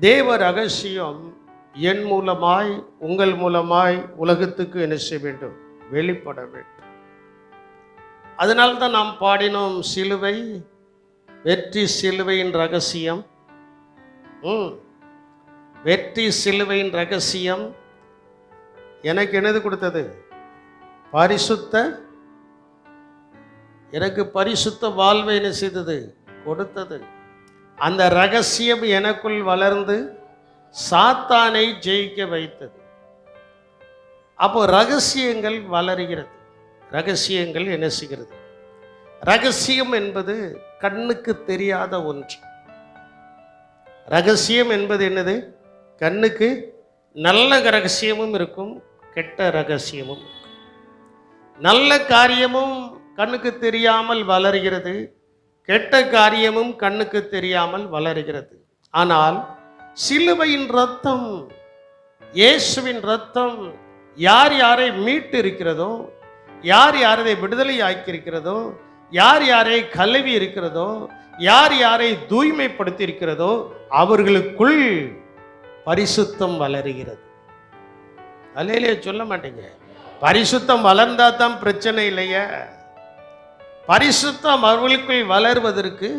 தேவ ரகசியம் என் மூலமாய் உங்கள் மூலமாய் உலகத்துக்கு என்ன செய்ய வேண்டும்? வெளிப்பட வேண்டும். அதனால்தான் நாம் பாடினோம், சிலுவை வெற்றி சிலுவையின் ரகசியம். வெற்றி சிலுவையின் ரகசியம் எனக்கு என்னது கொடுத்தது? பரிசுத்த, எனக்கு பரிசுத்த வாழ்வை என்ன செய்தது? கொடுத்தது. அந்த ரகசியம் எனக்குள் வளர்ந்து சாத்தானை ஜெயிக்க வைத்தது. அப்போ ரகசியங்கள் வளருகிறது. ரகசியங்கள் என்ன செய்கிறது? ரகசியம் என்பது கண்ணுக்கு தெரியாத ஒன்று. ரகசியம் என்பது என்னது? கண்ணுக்கு நல்ல ரகசியமும் இருக்கும், கெட்ட ரகசியமும் இருக்கும். நல்ல காரியமும் கண்ணுக்கு தெரியாமல் வளர்கிறது, கெட்ட காரியமும் கண்ணுக்கு தெரியாமல் வளர்கிறது. ஆனால் சிலுவையின் ரத்தம், இயேசுவின் ரத்தம் யார் யாரை மீட்டு இருக்கிறதோ, யார் யாரை விடுதலை ஆக்கியிருக்கிறதோ, யார் யாரை கழுவி இருக்கிறதோ, யார் யாரை தூய்மைப்படுத்தி இருக்கிறதோ அவர்களுக்குள் பரிசுத்தம் வளருகிறது. அல்லேலூயா சொல்ல மாட்டீங்க? பரிசுத்தம் வளர்ந்தா தான் பிரச்சனை இல்லையா? பரிசுத்தம் அவர்களுக்குள் வளர்வதற்கு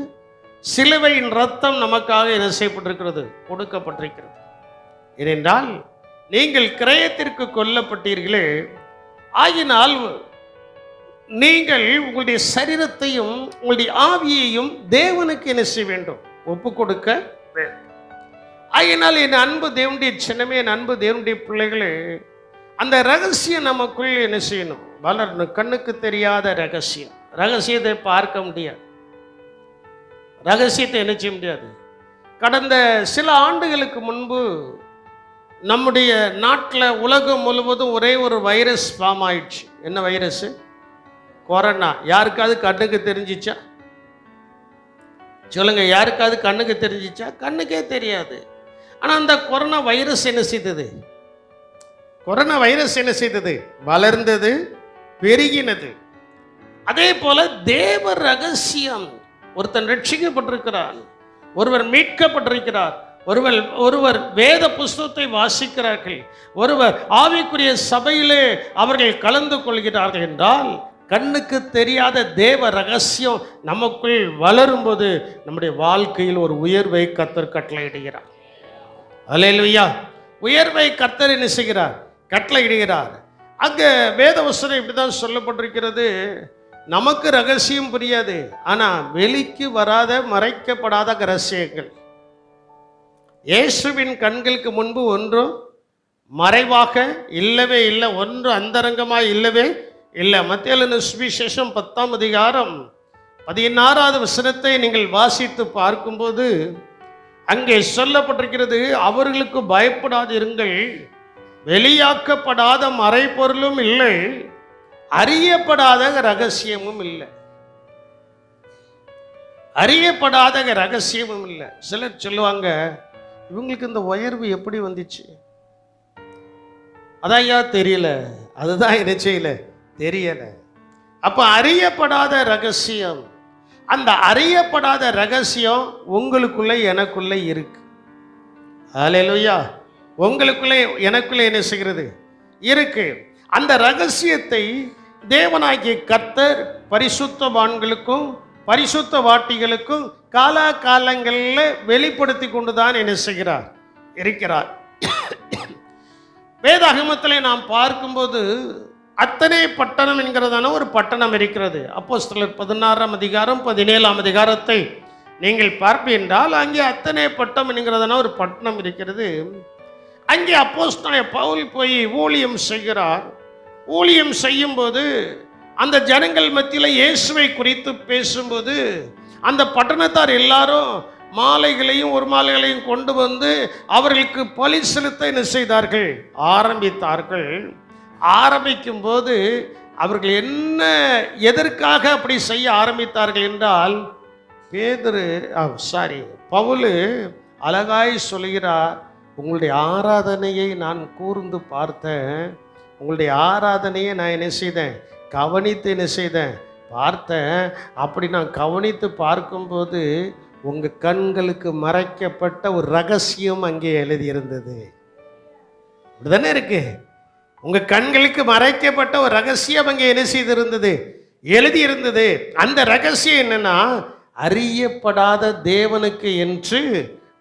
சிலுவையின் ரத்தம் நமக்காக என்ன செய்யப்பட்டிருக்கிறது? கொடுக்கப்பட்டிருக்கிறது. ஏனென்றால் நீங்கள் கிரயத்திற்கு கொல்லப்பட்டீர்களே, ஆகினால் நீங்கள் உங்களுடைய சரீரத்தையும் உங்களுடைய ஆவியையும் தேவனுக்கு என்ன செய்ய வேண்டும்? ஒப்பு கொடுக்க வேண்டும். ஆகினால் என் அன்பு தேவனுடைய சின்னமே, என் அன்பு தேவனுடைய பிள்ளைகளே, அந்த ரகசியம் நமக்குள் என்ன செய்யணும்? வளரணும். கண்ணுக்கு தெரியாத ரகசியம். ரகசியத்தை பார்க்க முடியாது, ரகசியத்தை என்ன செய்ய முடியாது. கடந்த சில ஆண்டுகளுக்கு முன்பு நம்முடைய நாட்டில் உலகம் முழுவதும் ஒரே ஒரு வைரஸ் ஃபார்ம் ஆயிடுச்சு. என்ன வைரஸ்? கொரோனா. யாருக்காவது கண்ணுக்கு தெரிஞ்சிச்சா? சொல்லுங்க, யாருக்காவது கண்ணுக்கு தெரிஞ்சிச்சா? கண்ணுக்கே தெரியாது. ஆனால் அந்த கொரோனா வைரஸ் என்ன செய்தது? கொரோனா வைரஸ் என்ன செய்தது? வளர்ந்தது, பெருகினது. அதே போல தேவ ரகசியம், ஒருத்தன் ரட்சிக்கப்பட்டிருக்கிறான், ஒருவர் மீட்கப்பட்டிருக்கிறார், ஒருவர் வேத புஸ்தகத்தை வாசிக்கிறார்கள், ஒருவர் ஆவிக்குரிய சபையிலே அவர்கள் கலந்து கொள்கிறார்கள் என்றால் கண்ணுக்கு தெரியாத தேவ ரகசியம் நமக்குள் வளரும்போது நம்முடைய வாழ்க்கையில் ஒரு உயர்வை கர்த்தர் கட்டளையிடுகிறார். அல்லேலூயா! உயர்வை கர்த்தர் என்ன செய்கிறார்? கட்டளையிடுகிறார். அங்கே வேத வசனம் இப்படிதான் சொல்லப்பட்டிருக்கிறது. நமக்கு ரகசியம் புரியாது, ஆனால் வெளிக்கு வராத மறைக்கப்படாத ரகசியங்கள் இயேசுவின் கண்களுக்கு முன்பு ஒன்றும் மறைவாக இல்லவே இல்லை, ஒன்று அந்தரங்கமாக இல்லவே இல்லை. மத்தேயு எழுதின சுவிசேஷம் 10ஆம் அதிகாரம் 16வது வசனத்தை நீங்கள் வாசித்து பார்க்கும்போது அங்கே சொல்லப்பட்டிருக்கிறது, அவர்களுக்கு பயப்படாதிருங்கள், வெளியாக்கப்படாத மறைபொருளும் இல்லை, அறியப்படாத ரகசியமும் இல்லை. அறியப்படாத ரகசியமும் இல்லை. சிலர் சொல்லுவாங்க, இவங்களுக்கு இந்த உயர்வு எப்படி வந்துச்சு? அதையா தெரியல, அதுதான் என்ன செய்யல, தெரியல. அப்ப அறியப்படாத ரகசியம், அந்த அறியப்படாத ரகசியம் உங்களுக்குள்ளே எனக்குள்ளே இருக்கு. அல்லேலூயா! உங்களுக்குள்ளே எனக்குள்ளே என்ன செய்கிறது? இருக்கு. அந்த ரகசியத்தை தேவனாகிய கர்த்தர் பரிசுத்தவான்களுக்கும் பரிசுத்த வாட்டிகளுக்கும் காலாகாலங்களில் வெளிப்படுத்தி கொண்டுதான் என்ன செய்கிறார்? இருக்கிறார். வேதாகமத்திலே நாம் பார்க்கும்போது அத்தனை பட்டணம் என்கிறதான ஒரு பட்டணம் இருக்கிறது. அப்போஸ்தலர் 16ஆம் அதிகாரம் 17ஆம் அதிகாரத்தை நீங்கள் பார்ப்பீர்கள் என்றால் அங்கே அத்தனை பட்டம் என்கிறதான ஒரு பட்டணம் இருக்கிறது. அங்கே அப்போஸ்தலன் பவுல் போய் ஊழியம் செய்கிறார். ஊழியம் செய்யும்போது அந்த ஜனங்கள் மத்தியில் இயேசுவை குறித்து பேசும்போது அந்த பட்டணத்தார் எல்லாரும் மாலைகளையும் ஒரு மாலைகளையும் கொண்டு வந்து அவர்களுக்கு பலி செலுத்த என்ன செய்தார்கள்? ஆரம்பித்தார்கள். ஆரம்பிக்கும் போது அவர்கள் என்ன, எதற்காக அப்படி செய்ய ஆரம்பித்தார்கள் என்றால், பவுல் அழகாய் சொல்கிறார், உங்களுடைய ஆராதனையை நான் கூர்ந்து பார்த்தேன், உங்களுடைய ஆராதனையை நான் என்ன செய்தேன்? கவனித்து என்ன செய்தேன்? பார்த்தேன். அப்படி நான் கவனித்து பார்க்கும்போது உங்க கண்களுக்கு மறைக்கப்பட்ட ஒரு ரகசியம் அங்கே எழுதியிருந்தது. அப்படிதானே இருக்கு? உங்க கண்களுக்கு மறைக்கப்பட்ட ஒரு ரகசியம் அங்கே என்ன செய்திருந்தது? எழுதியிருந்தது. அந்த ரகசியம் என்னன்னா, அறியப்படாத தேவனுக்கு என்று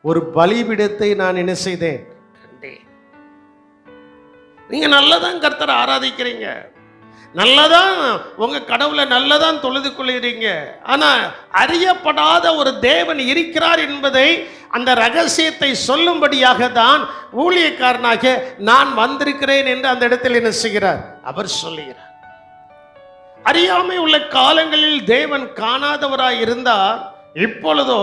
ஒரு பலிபீடத்தை நான் என்ன செய்தேன்? கண்டேன். நீங்க நல்லதான் கர்த்தரை ஆராதிக்கிறீங்க, நல்லதான் உங்க கடவுளை நல்லதான் தொழுது கொள்கிறீங்க. ஆனா அறியப்படாத ஒரு தேவன் இருக்கிறார் என்பதை, அந்த ரகசியத்தை சொல்லும்படியாக தான் ஊழியக்காரனாக நான் வந்திருக்கிறேன் என்று அந்த இடத்தில் என்ன செய்கிறார்? அவர் சொல்லுகிறார். அறியாமை உள்ள காலங்களில் தேவன் காணாதவராய் இருந்தார். இப்பொழுதோ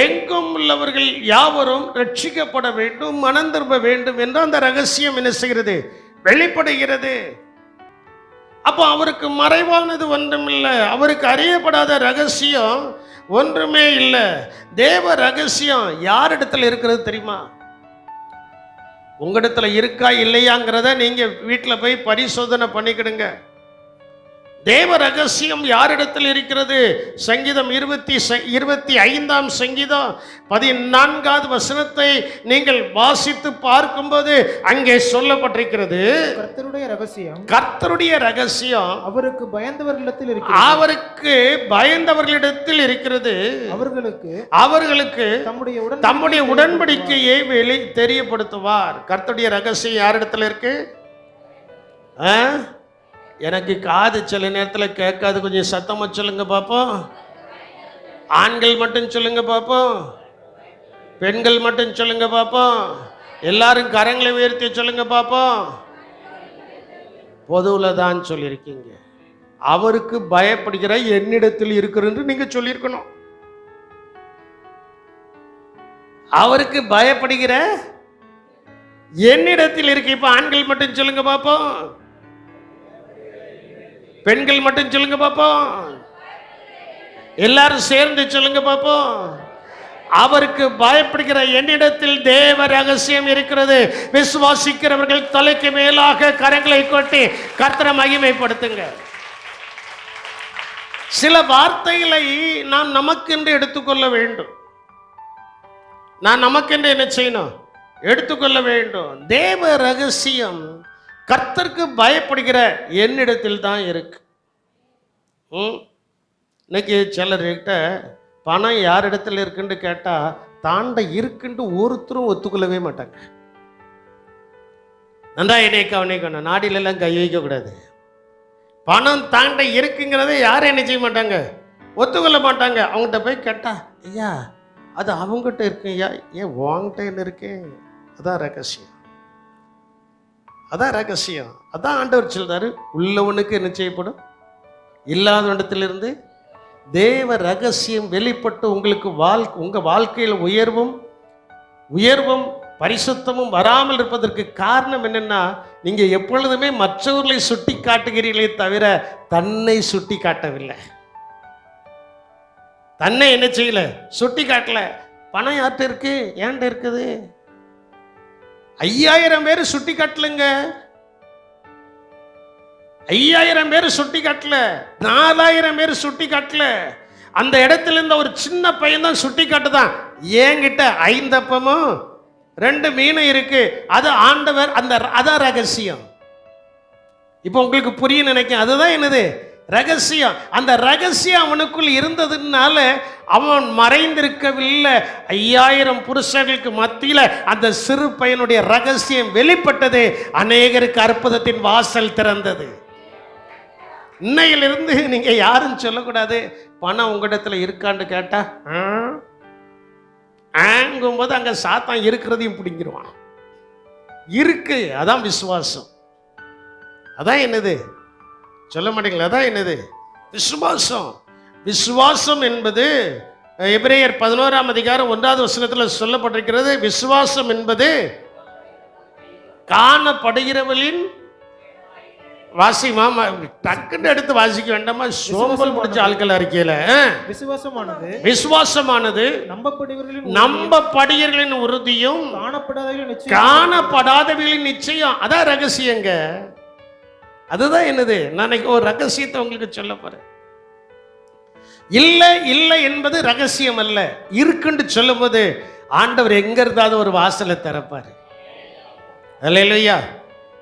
எங்கும் உள்ளவர்கள் யாவரும் ரட்சிக்கப்பட வேண்டும், மனம் திரும்ப வேண்டும் என்று அந்த ரகசியம் என்ன செய்கிறது? வெளிப்படுகிறது. அப்போ அவருக்கு மறைவானது ஒன்றுமில்லை, அவருக்கு அறியப்படாத ரகசியம் ஒன்றுமே இல்லை. தேவ ரகசியம் யாரிடத்துல இருக்கிறது தெரியுமா? உங்களிடத்துல இருக்கா இல்லையாங்கிறத நீங்க வீட்டில் போய் பரிசோதனை பண்ணிக்கிடுங்க. தேவ ரகசியம் யாரிடத்தில் இருக்கிறது? சங்கீதம் 25 சங்கீதம் 14வது வசனத்தை நீங்கள் வாசித்து பார்க்கும்போது அங்கே சொல்லப்பட்டிருக்கிறது, கர்த்தருடைய ரகசியம் அவருக்கு பயந்தவர்களிடத்தில் இருக்கிறது. அவருக்கு பயந்தவர்களிடத்தில் இருக்கிறது. அவர்களுக்கு தம்முடைய உடன்படிக்கையை தெரியப்படுத்துவார். கர்த்தருடைய ரகசியம் யாரிடத்தில் இருக்கு? எனக்கு காது சில நேரத்தில் கேட்காது, கொஞ்சம் சத்தமா சொல்லுங்க பார்ப்போம். ஆண்கள் மட்டும் சொல்லுங்க பார்ப்போம், பெண்கள் மட்டும் சொல்லுங்க பார்ப்போம், எல்லாரும் கரங்களை உயர்த்தி சொல்லுங்க பார்ப்போம். பொதுவில் தான் சொல்லியிருக்கீங்க. அவருக்கு பயப்படுகிற என்னிடத்தில் இருக்கிறது நீங்க சொல்லியிருக்கணும். அவருக்கு பயப்படுகிற என்னிடத்தில் இருக்கு. இப்ப ஆண்கள் மட்டும் சொல்லுங்க பார்ப்போம், பெண்கள் மட்டும் சொல்லுங்க பார்ப்போம், எல்லாரும் சேர்ந்து சொல்லுங்க பார்ப்போம். அவருக்கு பயப்படுகிற என்னிடத்தில் தேவ ரகசியம் இருக்கிறது. விசுவாசிக்கிறவர்கள் தலைக்கு மேலாக கரங்களை கொட்டி கர்த்தரை மகிமைப்படுத்துங்க. சில வார்த்தைகளை நாம் நமக்கென்று எடுத்துக்கொள்ள வேண்டும். நான் நமக்கென்று என்ன செய்யணும்? எடுத்துக்கொள்ள வேண்டும். தேவ ரகசியம் கர்த்தருக்கு பயப்படுகிற என்னிடத்தில் தான் இருக்கு. இன்னைக்கு சிலர்கிட்ட பணம் யார் இடத்துல இருக்குன்னு கேட்டால் தாண்ட இருக்குன்ட்டு ஒருத்தரும் ஒத்துக்கொள்ளவே மாட்டாங்க. நன்றா என்னை கவனிக்கணும், நாடிலெல்லாம் கை வைக்கக்கூடாது. பணம் தாண்ட இருக்குங்கிறத யாரும் என்ன செய்ய மாட்டாங்க? ஒத்துக்கொள்ள மாட்டாங்க. அவங்ககிட்ட போய் கேட்டா, ஐயா அது அவங்ககிட்ட இருக்கு, ஐயா ஏன் உங்ககிட்ட என்ன இருக்கு? அதான் ரகசியம், அதான் ரகசியம். அதான் ஆண்டவர் சொல்றாரு, உள்ளவனுக்கு என்ன செய்யப்படும், இல்லாத இடத்திலிருந்து தேவ ரகசியம் வெளிப்பட்டு உங்களுக்கு உங்க வாழ்க்கையில் உயர்வும் பரிசுத்தமும் வராமல் இருப்பதற்கு காரணம் என்னன்னா, நீங்க எப்பொழுதுமே மற்றவர்களை சுட்டி காட்டுகிறீர்களே தவிர தன்னை சுட்டி காட்டவில்லை. தன்னை என்ன செய்யல? சுட்டி காட்டல. பணம் யார்கிட்ட இருக்கு? ஏன்ட்ட இருக்குது. 5000 பேர் சுட்டி காட்டலுங்க. 5000 பேர் சுட்டி காட்டல, 4000 பேர் சுட்டி காட்டல. அந்த இடத்துல இருந்த ஒரு சின்ன பையன் தான் சுட்டி காட்டுதான். என்கிட்ட 5 அப்பமும் 2 மீனும் இருக்கு, அது ஆண்டவர். அதான் ரகசியம். இப்போ உங்களுக்கு புரிய நினைக்க, அதுதான் என்னது? ரகசியம். அந்த ரகசியம் அவனுக்குள் இருந்ததுனால அவன் மறைந்திருக்கவில்லை. 5000 புருஷர்களுக்கு மத்தியில் அந்த சிறு பையனுடைய ரகசியம் வெளிப்பட்டது. அநேகருக்கு அற்புதத்தின் வாசல் திறந்தது. இன்னையிலிருந்து நீங்க யாரும் சொல்லக்கூடாது பணம் உங்களிடத்துல இருக்கான்னு கேட்டா ஆங்கும்போது அங்க சாத்தான் இருக்கிறதையும் பிடிங்கிருவான். இருக்கு, அதான் விசுவாசம். அதான் என்னது? சொல்ல மாட்டீங்களா? அதான் என்னது? விசுவாசம். விசுவாசம் என்பது எபிரேயர் 11ஆம் அதிகாரம் 1வது வசனத்தில் சொல்லப்பட்டிருக்கிறது. விசுவாசம் என்பது காணப்படுகிறவளின் வாசி. மாமா டக்குன்னு எடுத்து வாசிக்க வேண்டாமா? சோம்பல் முடிச்ச ஆட்கள் அறிக்கையில விசுவாசமானது நம்பப்படுகிறவர்களின் உறுதியும் காணப்படாதவர்களின் நிச்சயம். அதான் ரகசியங்க. அதுதான் என்னது? நான் ஒரு ரகசியத்தை உங்களுக்கு சொல்ல போறேன். இல்லை இல்லை என்பது ரகசியம் அல்ல. இருக்குன்னு சொல்லும்போது ஆண்டவர் எங்க இருந்தாவது ஒரு வாசலை திறப்பாரு. அல்லேலூயா.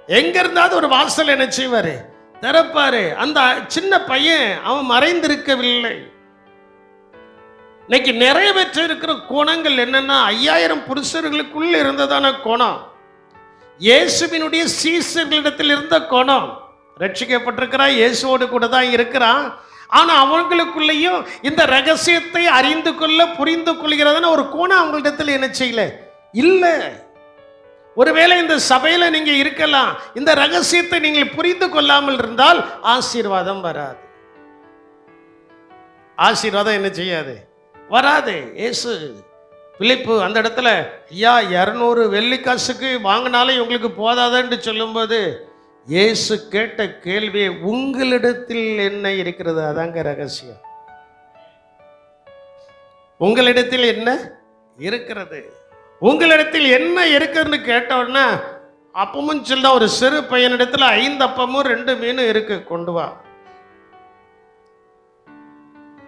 எங்க இருந்தாவது ஒரு வாசல் என்ன செய்வாரு? திறப்பாரு. அந்த சின்ன பையன் அவன் மறைந்திருக்கவில்லை. இன்னைக்கு நிறைவேற்ற இருக்கிற கோணங்கள் என்னன்னா 5000 புருஷர்களுக்குள்ள இருந்ததான கோணம், இயேசுவினுடைய சீசர்களிடத்தில் இருந்த கோணம். ரட்சிக்கப்பட்டிருக்கிறான், இயேசுவோடு கூட தான் இருக்கிறான். ஆனா அவங்களுக்குள்ளேயும் இந்த ரகசியத்தை அறிந்து கொள்ள புரிந்து கொள்கிறதான ஒரு கோணம் அவங்களிடத்தில் என்ன செய்யல, இல்லை. ஒருவேளை இந்த சபையில நீங்க இருக்கலாம், இந்த ரகசியத்தை நீங்கள் புரிந்து கொள்ளாமல் இருந்தால் ஆசீர்வாதம் வராது. ஆசீர்வாதம் என்ன செய்யாது? வராது. இயேசு பிலிப்பு அந்த இடத்துல ஐயா 200 வெள்ளிக்காசுக்கு வாங்கினாலும் உங்களுக்கு போதாதுன்னு சொல்லும்போது இயேசு கேட்ட கேள்வி, உங்களிடத்தில் என்ன இருக்கிறது? அதாங்க ரகசியம். உங்களிடத்தில் என்ன இருக்கிறது? உங்களிடத்தில் என்ன இருக்குதுன்னு கேட்டோன்னா அப்பமும் சொல்ல, ஒரு சிறு பையனிடத்தில் 5 அப்பமும் 2 மீனும் இருக்கு, கொண்டு வா.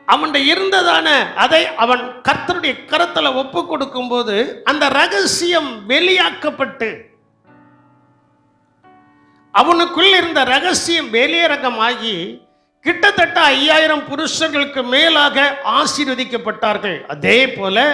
அவன் இருந்ததான அதை அவன் கர்த்தருடைய கரத்துல ஒப்பு கொடுக்கும் போது அந்த ரகசியம் வெளியாக்கப்பட்டு அவனுக்குள் இருந்த ரகசியம் வெளியரங்கமாகி கிட்டத்தட்ட 5000 புருஷர்களுக்கு மேலாக ஆசீர்வதிக்கப்பட்டார்கள். அதே போல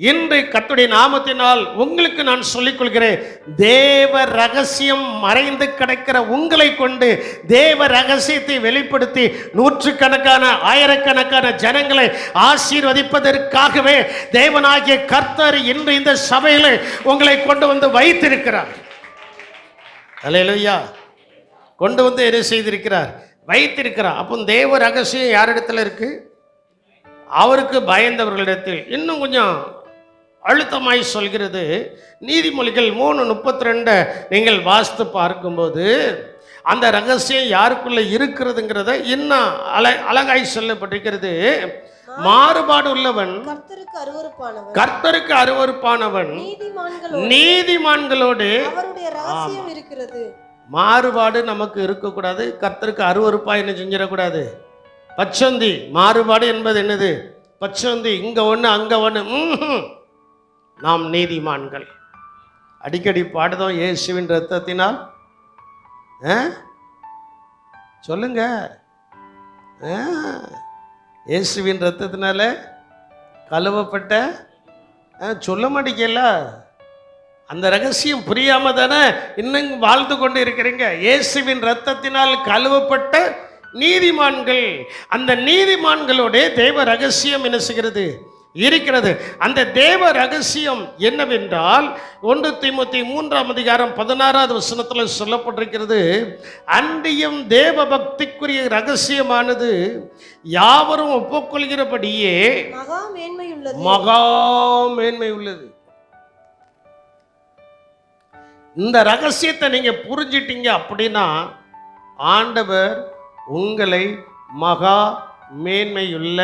இன்று கர்த்தருடைய நாமத்தினால் உங்களுக்கு நான் சொல்லிக் கொள்கிறேன், தேவ ரகசியம் மறைந்து கிடக்கிற உங்களை கொண்டு தேவ ரகசியத்தை வெளிப்படுத்தி நூற்றுக்கணக்கான ஆயிரக்கணக்கான ஜனங்களை ஆசீர்வதிப்பதற்காகவே தேவனாகிய கர்த்தர் இன்று இந்த சபையில் உங்களை கொண்டு வந்து வைத்திருக்கிறார். அல்லேலூயா. கொண்டு வந்து என்ன செய்திருக்கிறார்? வைத்திருக்கிறார். அப்போ தேவ ரகசியம் யாரிடத்துல இருக்கு? அவருக்கு பயந்தவர்களிடத்தில். இன்னும் கொஞ்சம் அழுத்தமாய் சொல்கிறது, நீதிமொழிகள் 3:32 நீங்கள் வாசித்து பார்க்கும்போது அந்த ரகசியம் யாருக்குள்ள இருக்கிறதுங்கிறத இன்னும் அழகாய் சொல்லப்பட்டிருக்கிறது. மாறுபாடு உள்ளவன் கர்த்தருக்கு அருவருப்பானவன் நீதிமான்களோடு. மாறுபாடு நமக்கு இருக்கக்கூடாது. கர்த்தருக்கு அருவருப்பா என்ன செஞ்சிடக்கூடாது? பச்சந்தி. மாறுபாடு என்பது என்னது? பச்சந்தி. இங்க ஒண்ணு அங்க ஒண்ணு. நாம் நீதிமான்கள். அடிக்கடி பாடுதோம், இயேசுவின் இரத்தத்தினால். சொல்லுங்க, இயேசுவின் இரத்தத்தினால கழுவப்பட்ட. சொல்ல மாட்டீங்கல்ல? அந்த ரகசியம் புரியாம தானே இன்னும் வாழ்ந்து கொண்டு இருக்கிறீங்க. இயேசுவின் இரத்தத்தினால் கழுவப்பட்ட நீதிமான்கள். அந்த நீதிமான்களோட தேவ ரகசியம் என்ன செய்கிறது? இருக்கிறது. அந்த தேவ ரகசியம் என்னவென்றால் 1 தீமோத்தேயு 3:16 சொல்லப்பட்டிருக்கிறது, அன்றியும் தேவ பக்திக்குரிய ரகசியமானது யாவரும் ஒப்புக்கொள்கிறபடியே மகா மேன்மை உள்ளது. இந்த ரகசியத்தை நீங்க புரிஞ்சிட்டீங்க அப்படின்னா ஆண்டவர் உங்களை மகா மேன்மையுள்ள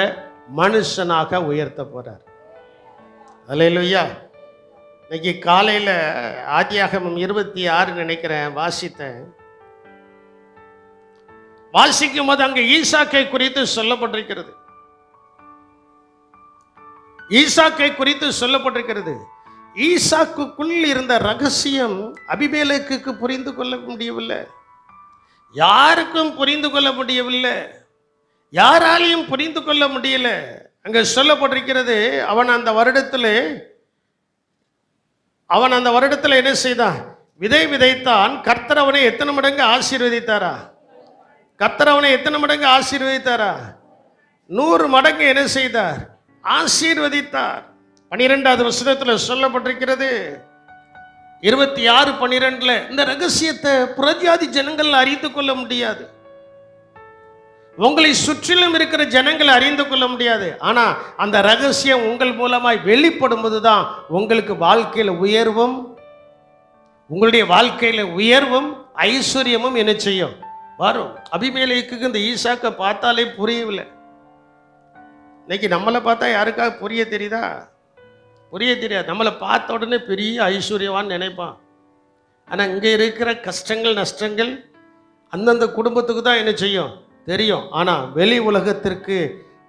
மனுஷனாக உயர்த்த போறார். அல்லேலூயா. இன்னைக்கு காலையில ஆதியாகமம் 26 நினைக்கிறேன் வாசிக்கும் போது அங்க ஈசாக்கை குறித்து சொல்லப்பட்டிருக்கிறது. ஈசாக்கை குறித்து சொல்லப்பட்டிருக்கிறது. ஈசாக்குக்குள் இருந்த ரகசியம் அபிமெலேக்குக்கு புரிந்து கொள்ள முடியவில்லை. யாருக்கும் புரிந்து கொள்ள முடியவில்லை. யாராலையும் புரிந்து கொள்ள முடியல. அங்க சொல்லப்பட்டிருக்கிறது, அவன் அந்த வருடத்தில் என்ன செய்தான்? விதை விதைத்தான். கர்த்தர் அவனை எத்தனை மடங்கு ஆசீர்வதித்தாரா? 100 மடங்கு என்ன செய்தார்? ஆசீர்வதித்தார். 12வது வசனத்தில் சொல்லப்பட்டிருக்கிறது, 26:12 இந்த ரகசியத்தை புறஜாதி ஜனங்கள் அறிந்து கொள்ள முடியாது. உங்களை சுற்றிலும் இருக்கிற ஜனங்களை அறிந்து கொள்ள முடியாது. ஆனா அந்த ரகசியம் உங்கள் மூலமாய் வெளிப்படும் போதுதான் உங்களுக்கு வாழ்க்கையில உயர்வும், உங்களுடைய வாழ்க்கையில உயர்வும் ஐஸ்வர்யமும் என்ன செய்யும்? வரும். அபிமெலேக்குக்கு இந்த ஈசாக்கை பார்த்தாலே புரியவில்லை. இன்னைக்கு நம்மளை பார்த்தா யாருக்காக புரிய தெரியுதா? புரிய தெரியாது. நம்மளை பார்த்த உடனே பெரிய ஐஸ்வர்யவான்னு நினைப்பான். ஆனா இங்க இருக்கிற கஷ்டங்கள் நஷ்டங்கள் அந்தந்த குடும்பத்துக்கு தான் என்ன செய்யும்? தெரியும். ஆனால் வெளி உலகத்திற்கு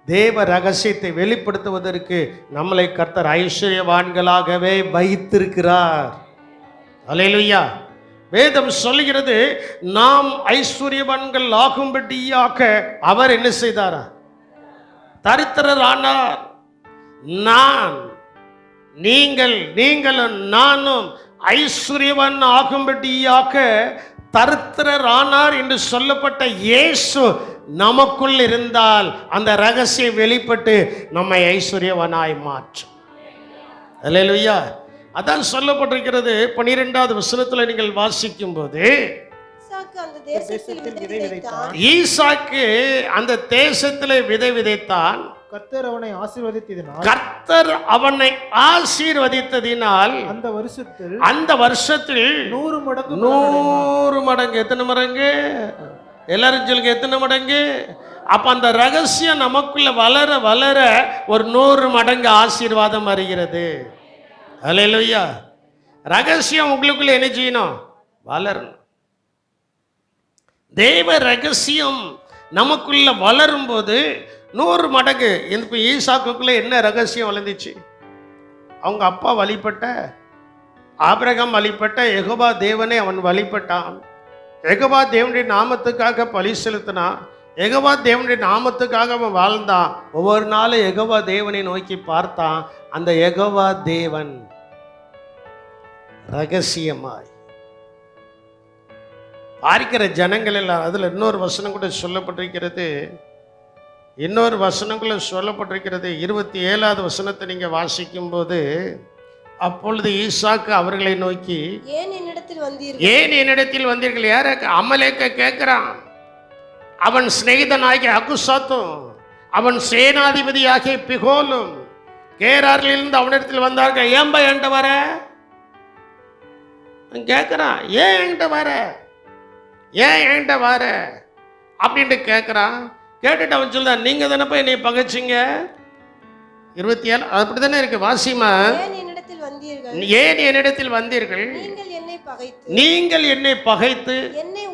தேவ ரகசியத்தை வெளிப்படுத்துவதற்கு நம்மளை கர்த்தர் ஐஸ்வர்யவான்களாகவே வைத்திருக்கிறார். அல்லேலூயா. வேதம் சொல்கிறது, நாம் ஐஸ்வர்யவான்கள் ஆகும்படியாக அவர் என்ன செய்தாரா? தரித்திரர் ஆனார். நீங்களும் நானும் ஐஸ்வர்யவான் ஆகும்படியாக தரித்திரர் ஆனார் என்று சொல்லப்பட்ட இயேசு நமக்குள் இருந்தால் அந்த ரகசியம் வெளிப்பட்டு நம்மை ஐஸ்வர்யவானாய் மாற்றும். அல்லேலூயா. அதான் சொல்லப்பட்டிருக்கிறது 12வது வசனத்தில் நீங்கள் வாசிக்கும் போது, ஈசாக்கு அந்த தேசத்திலே விதை விதைத்தான். கர்த்தர் அவனை ஆசீர்வதித்ததினால் அந்த வருஷத்தில் 100 மடங்கு. எத்தனை மடங்கு? எல்லாரும் சொல்லுங்க, எத்தனை மடங்கு? அப்ப அந்த ரகசியம் நமக்குள்ள வளர வளர ஒரு 100 மடங்கு ஆசீர்வாதம் வருகிறது. அல்லேலூயா. ரகசியம் உங்களுக்குள்ள என்ன செய்யணும்? வளரணும். தேவ ரகசியம் நமக்குள்ள வளரும் போது 100 மடங்கு. இப்போ ஈசாக்குக்குள்ள என்ன ரகசியம் வளர்ந்துச்சு? அவங்க அப்பா வழிபட்ட, ஆபிரகாம் வழிபட்ட யெகோவா தேவனை அவன் வழிபட்டான். யெகோவா தேவனுடைய நாமத்துக்காக பலி செலுத்தினான். யெகோவா தேவனுடைய நாமத்துக்காக அவன் வாழ்ந்தான். ஒவ்வொரு நாளும் யெகோவா தேவனை நோக்கி பார்த்தான். அந்த யெகோவா தேவன் ரகசியமாய் பார்க்கிற ஜனங்கள் எல்லாம். அதில் இன்னொரு வசனம் கூட சொல்லப்பட்டிருக்கிறது. 27வது வசனத்தை நீங்க வாசிக்கும் போது, அப்பொழுது ஈசாக்கு அவர்களை நோக்கி, ஏன் என்னிடத்தில் வந்தீர்கள்? யார? அமலேக்க கேட்கிறான். அவன் சிநேகிதனாகிய அகுசாத்தும் அவன் சேனாதிபதியாகிய பிகோலும் கேராரிலிருந்து அவனிடத்தில் வந்தார்கள். ஏன்பா என்கிட்ட வர கேட்கிறான். ஏன் என்கிட்ட வர அப்படின்ட்டு கேட்கிறான். கேட்டுட்டு அவன் சொல்றான், நீங்க தானப்பா என்னை பகைச்சிங்க. 27 அப்படித்தானே இருக்கு. வாசிமா, ஏன் என்னிடத்தில் வந்தீர்கள்? நீங்கள் என்னை பகைத்து என்னை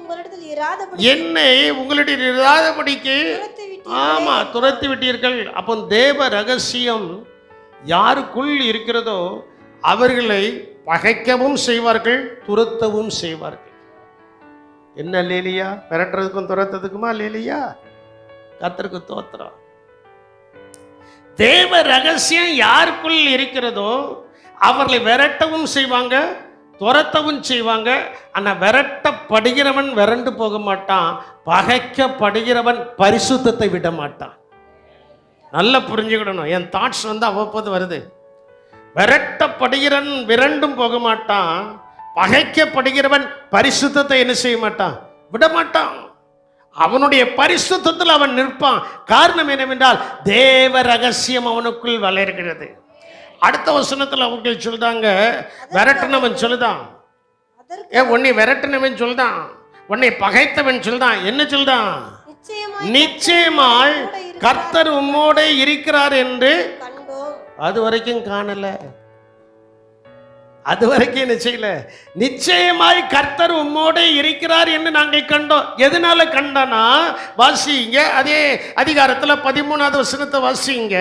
உங்களிடம் இராதபடிக்கு ஆமா துரத்தி விட்டீர்கள். அப்போ தேவ ரகசியம் யாருக்குள் இருக்கிறதோ அவர்களை பகைக்கவும் செய்வார்கள், துரத்தவும் செய்வார்கள். என்ன லேலியா? விரட்டுறதுக்கும் துரத்துறதுக்குமா லேலியா? கர்த்தருக்கு தோத்திரம். தேவ ரகசியம் யாருக்குள் இருக்கிறதோ அவர்களை விரட்டவும் செய்வாங்க, துரத்தவும் செய்வாங்க. ஆனா விரட்டப்படுகிறவன் விரண்டு போக மாட்டான், பகைக்கப்படுகிறவன் பரிசுத்தத்தை விட மாட்டான். நல்லா புரிஞ்சுக்கிடணும். என் தாட்ஸ் அவ்வப்போது வருது. விரட்டப்படுகிறவன் விரண்டும் போக மாட்டான், பகைக்கப்படுகிறவன் பரிசுத்தத்தை என்ன செய்ய மாட்டான்? விட மாட்டான். அவனுடைய பரிசுத்தத்தில் அவன் நிற்பான். காரணம் என்னவென்றால் தேவ ரகசியம் அவனுக்குள் வளர்கிறது. அடுத்த வசனத்தில் அவர்கள் சொல்றாங்க, விரட்டினவன் சொல்லுதான், உன்னை விரட்டினவன் சொல்லுதான், உன்னை பகைத்தவன் சொல்லுதான். என்ன சொல்றான்? நிச்சயமாய் கர்த்தர் உம்மோட இருக்கிறார் என்று அது வரைக்கும் காணல. அது வரைக்கும் என்ன செய்யல? நிச்சயமாய் கர்த்தர் உம்மோடு இருக்கிறார் என்று நாங்கள் கண்டோம். எதனால கண்டானா? வாசிங்க, அதே அதிகாரத்துல 13வது வசனத்தை வாசிங்க.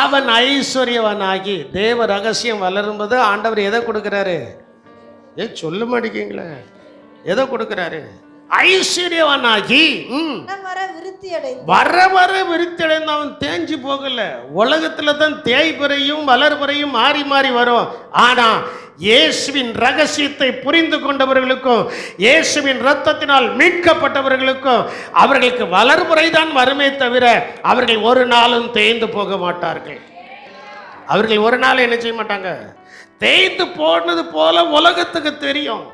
அவன் ஐஸ்வர்யவானாகி. தேவ ரகசியம் வளரும்போது ஆண்டவர் எதை கொடுக்கிறாரு? சொல்ல மாட்டேங்களே, எதை கொடுக்கிறாரு? ஐஸ்வர்யவானாகி வர வர விருத்தி அடைந்து அவன் தேஞ்சு போகல. உலகத்துல தான் தேய்பிறையும் வளர்பிறையும் மாறி மாறி வரும். ஆனா இயேசுவின் ரகசியத்தை புரிந்து கொண்டவர்களுக்கும் இயேசுவின் இரத்தத்தினால் மீட்கப்பட்டவர்களுக்கும் அவர்களுக்கு வளர்முறை தான் வருமே தவிர அவர்கள் ஒரு நாளும் தேய்ந்து போக மாட்டார்கள். அவர்கள் ஒரு நாள் என்ன செய்ய மாட்டாங்க? தேய்ந்து போனது போல உலகத்துக்கு தெரியும்.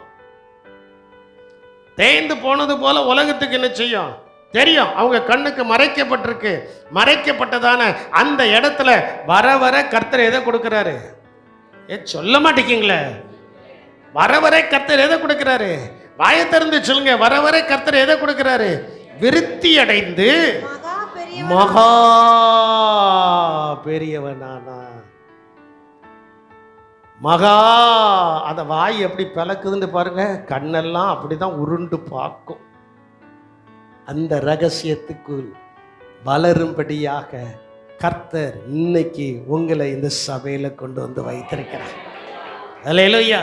தேய்ந்து போனது போல உலகத்துக்கு என்ன செய்யும்? தெரியும். அவங்க கண்ணுக்கு மறைக்கப்பட்டிருக்கு. மறைக்கப்பட்டதான அந்த இடத்துல வர வர கர்த்தர் எதை கொடுக்கிறாரு? சொல்ல மாட்டேங்கிங்களே. வர வர கர்த்தர் எதை கொடுக்கிறாரு? வாயை திறந்து சொல்லுங்க. வர வர கர்த்தர் எதை கொடுக்கிறாரு? விருத்தி அடைந்து மகா பெரியவனானா. மகா, அந்த வாய் எப்படி பிளக்குதுன்னு பாருங்க. கண்ணெல்லாம் அப்படிதான் உருண்டு பார்க்கும். அந்த ரகசியத்துக்குள் வளரும்படியாக கர்த்தர் இன்னைக்கு உங்களை இந்த சபையில கொண்டு வந்து வைத்திருக்கிறார். அல்லேலூயா.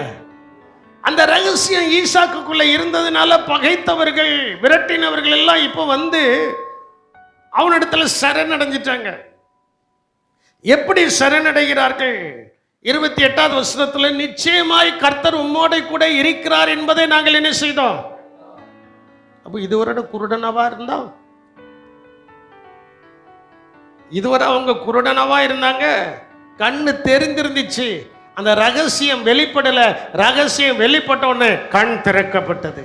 அந்த ரகசியம் ஈசாக்குக்குள்ள இருந்ததுனால பகைத்தவர்கள், விரட்டினவர்கள் எல்லாம் இப்போ வந்து அவனிடத்துல சரணடைஞ்சிட்டாங்க. எப்படி சரணடைகிறார்கள்? 28வது வசனத்துல, நிச்சயமாய் கர்த்தர் உம்மோடு கூட இருக்கிறார் என்பதை நாங்கள் என்ன செய்தோம். அப்போ இதுவரை குருடனவா இருந்தோம், இதுவரை அவங்க குருடனவா இருந்தாங்க. கண்ணு தெரிந்திருந்துச்சு, அந்த ரகசியம் வெளிப்படல. ரகசியம் வெளிப்பட்ட உடனே கண் திறக்கப்பட்டது.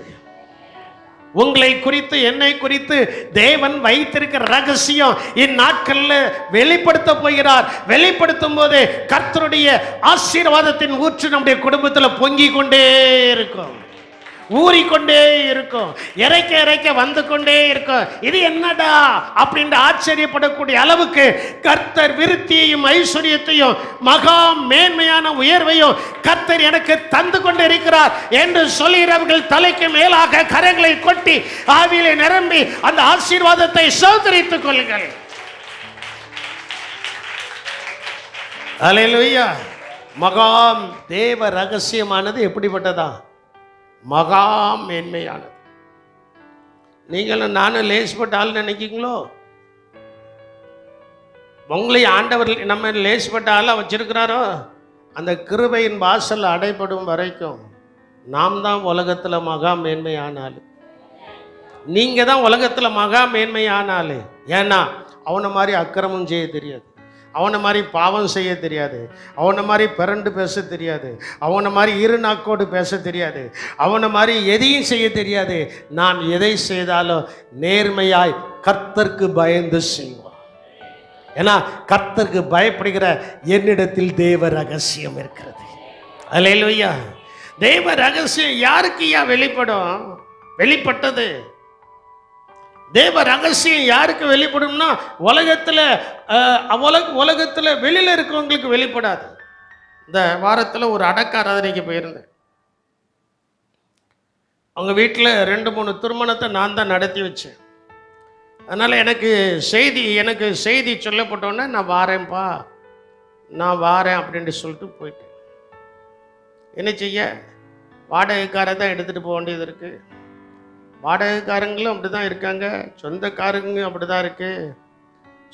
உங்களை குறித்து, என்னை குறித்து தேவன் வைத்திருக்கிற ரகசியம் இந்நாட்கள்ல வெளிப்படுத்த போகிறார். வெளிப்படுத்தும் போது கர்த்தருடைய ஆசீர்வாதத்தின் ஊற்று நம்முடைய குடும்பத்தில் பொங்கி கொண்டே இருக்கும், ஊறிக்கொண்டே இருக்கும், இறைக்க இறைக்க வந்து கொண்டே இருக்கும். இது என்னடா அப்படின்ற ஆச்சரியப்படக்கூடிய அளவுக்கு கர்த்தர் விருத்தியையும் ஐஸ்வர்யத்தையும் மகா மேன்மையான உயர்வையும் கர்த்தர் எனக்கு தந்து கொண்டு இருக்கிறார் என்று சொல்லுகிறவர்கள் தலைக்கு மேலாக கரங்களை கொட்டி ஆவியிலே நிரம்பி அந்த ஆசீர்வாதத்தை சுதந்திரித்துக் கொள்ளுங்கள். அல்லேலூயா. மகா தேவ ரகசியமானது எப்படிப்பட்டதா? மகா மேன்மையானது. நீங்களும் நானும் லேஸ்பட்ட ஆள் நினைக்கிங்களோ? உங்களை ஆண்டவர் நம்ம லேஸ்பட்ட ஆளாக வச்சிருக்கிறாரோ? அந்த கிருபையின் வாசல் அடைபடும் வரைக்கும் நாம் தான் உலகத்தில் மகா மேன்மையானாலும். நீங்கள் தான் உலகத்தில் மகா மேன்மையானாலும். ஏன்னா அவனை மாதிரி அக்கிரமம் செய்ய தெரியாது, அவனை மாதிரி பாவம் செய்ய தெரியாது, அவனை மாதிரி பிறண்டு பேச தெரியாது, அவனை மாதிரி இரு நாக்கோடு பேச தெரியாது, அவனை மாதிரி எதையும் செய்ய தெரியாது. நாம் எதை செய்தாலும் நேர்மையாய் கர்த்தருக்கு பயந்து செய்வோம். ஏன்னா கர்த்தருக்கு பயப்படுகிற என்னிடத்தில் தேவ ரகசியம் இருக்கிறது. அல்லேலூயா. தேவ ரகசியம் யாருக்கு வெளிப்படும்? வெளிப்பட்டது தேவ ரகசியம் யாருக்கு வெளிப்படும்னா உலகத்தில் வெளியில் இருக்கவங்களுக்கு வெளிப்படாது. இந்த வாரத்தில் ஒரு அடக்க ஆராதனைக்கு போயிருந்தேன். அவங்க வீட்டில் 2-3 திருமணத்தை நான் தான் நடத்தி வச்சேன். அதனால் எனக்கு செய்தி சொல்லப்பட்டோன்னே நான் வாரேன்ப்பா, நான் வாரேன் அப்படின்ட்டு சொல்லிட்டு போயிட்டேன். என்ன செய்ய, வாடகைக்காரை தான் எடுத்துகிட்டு போக வேண்டியது இருக்குது. வாடகைக்காரங்களும் அப்படி தான் இருக்காங்க, சொந்தக்காரங்க அப்படி தான் இருக்குது,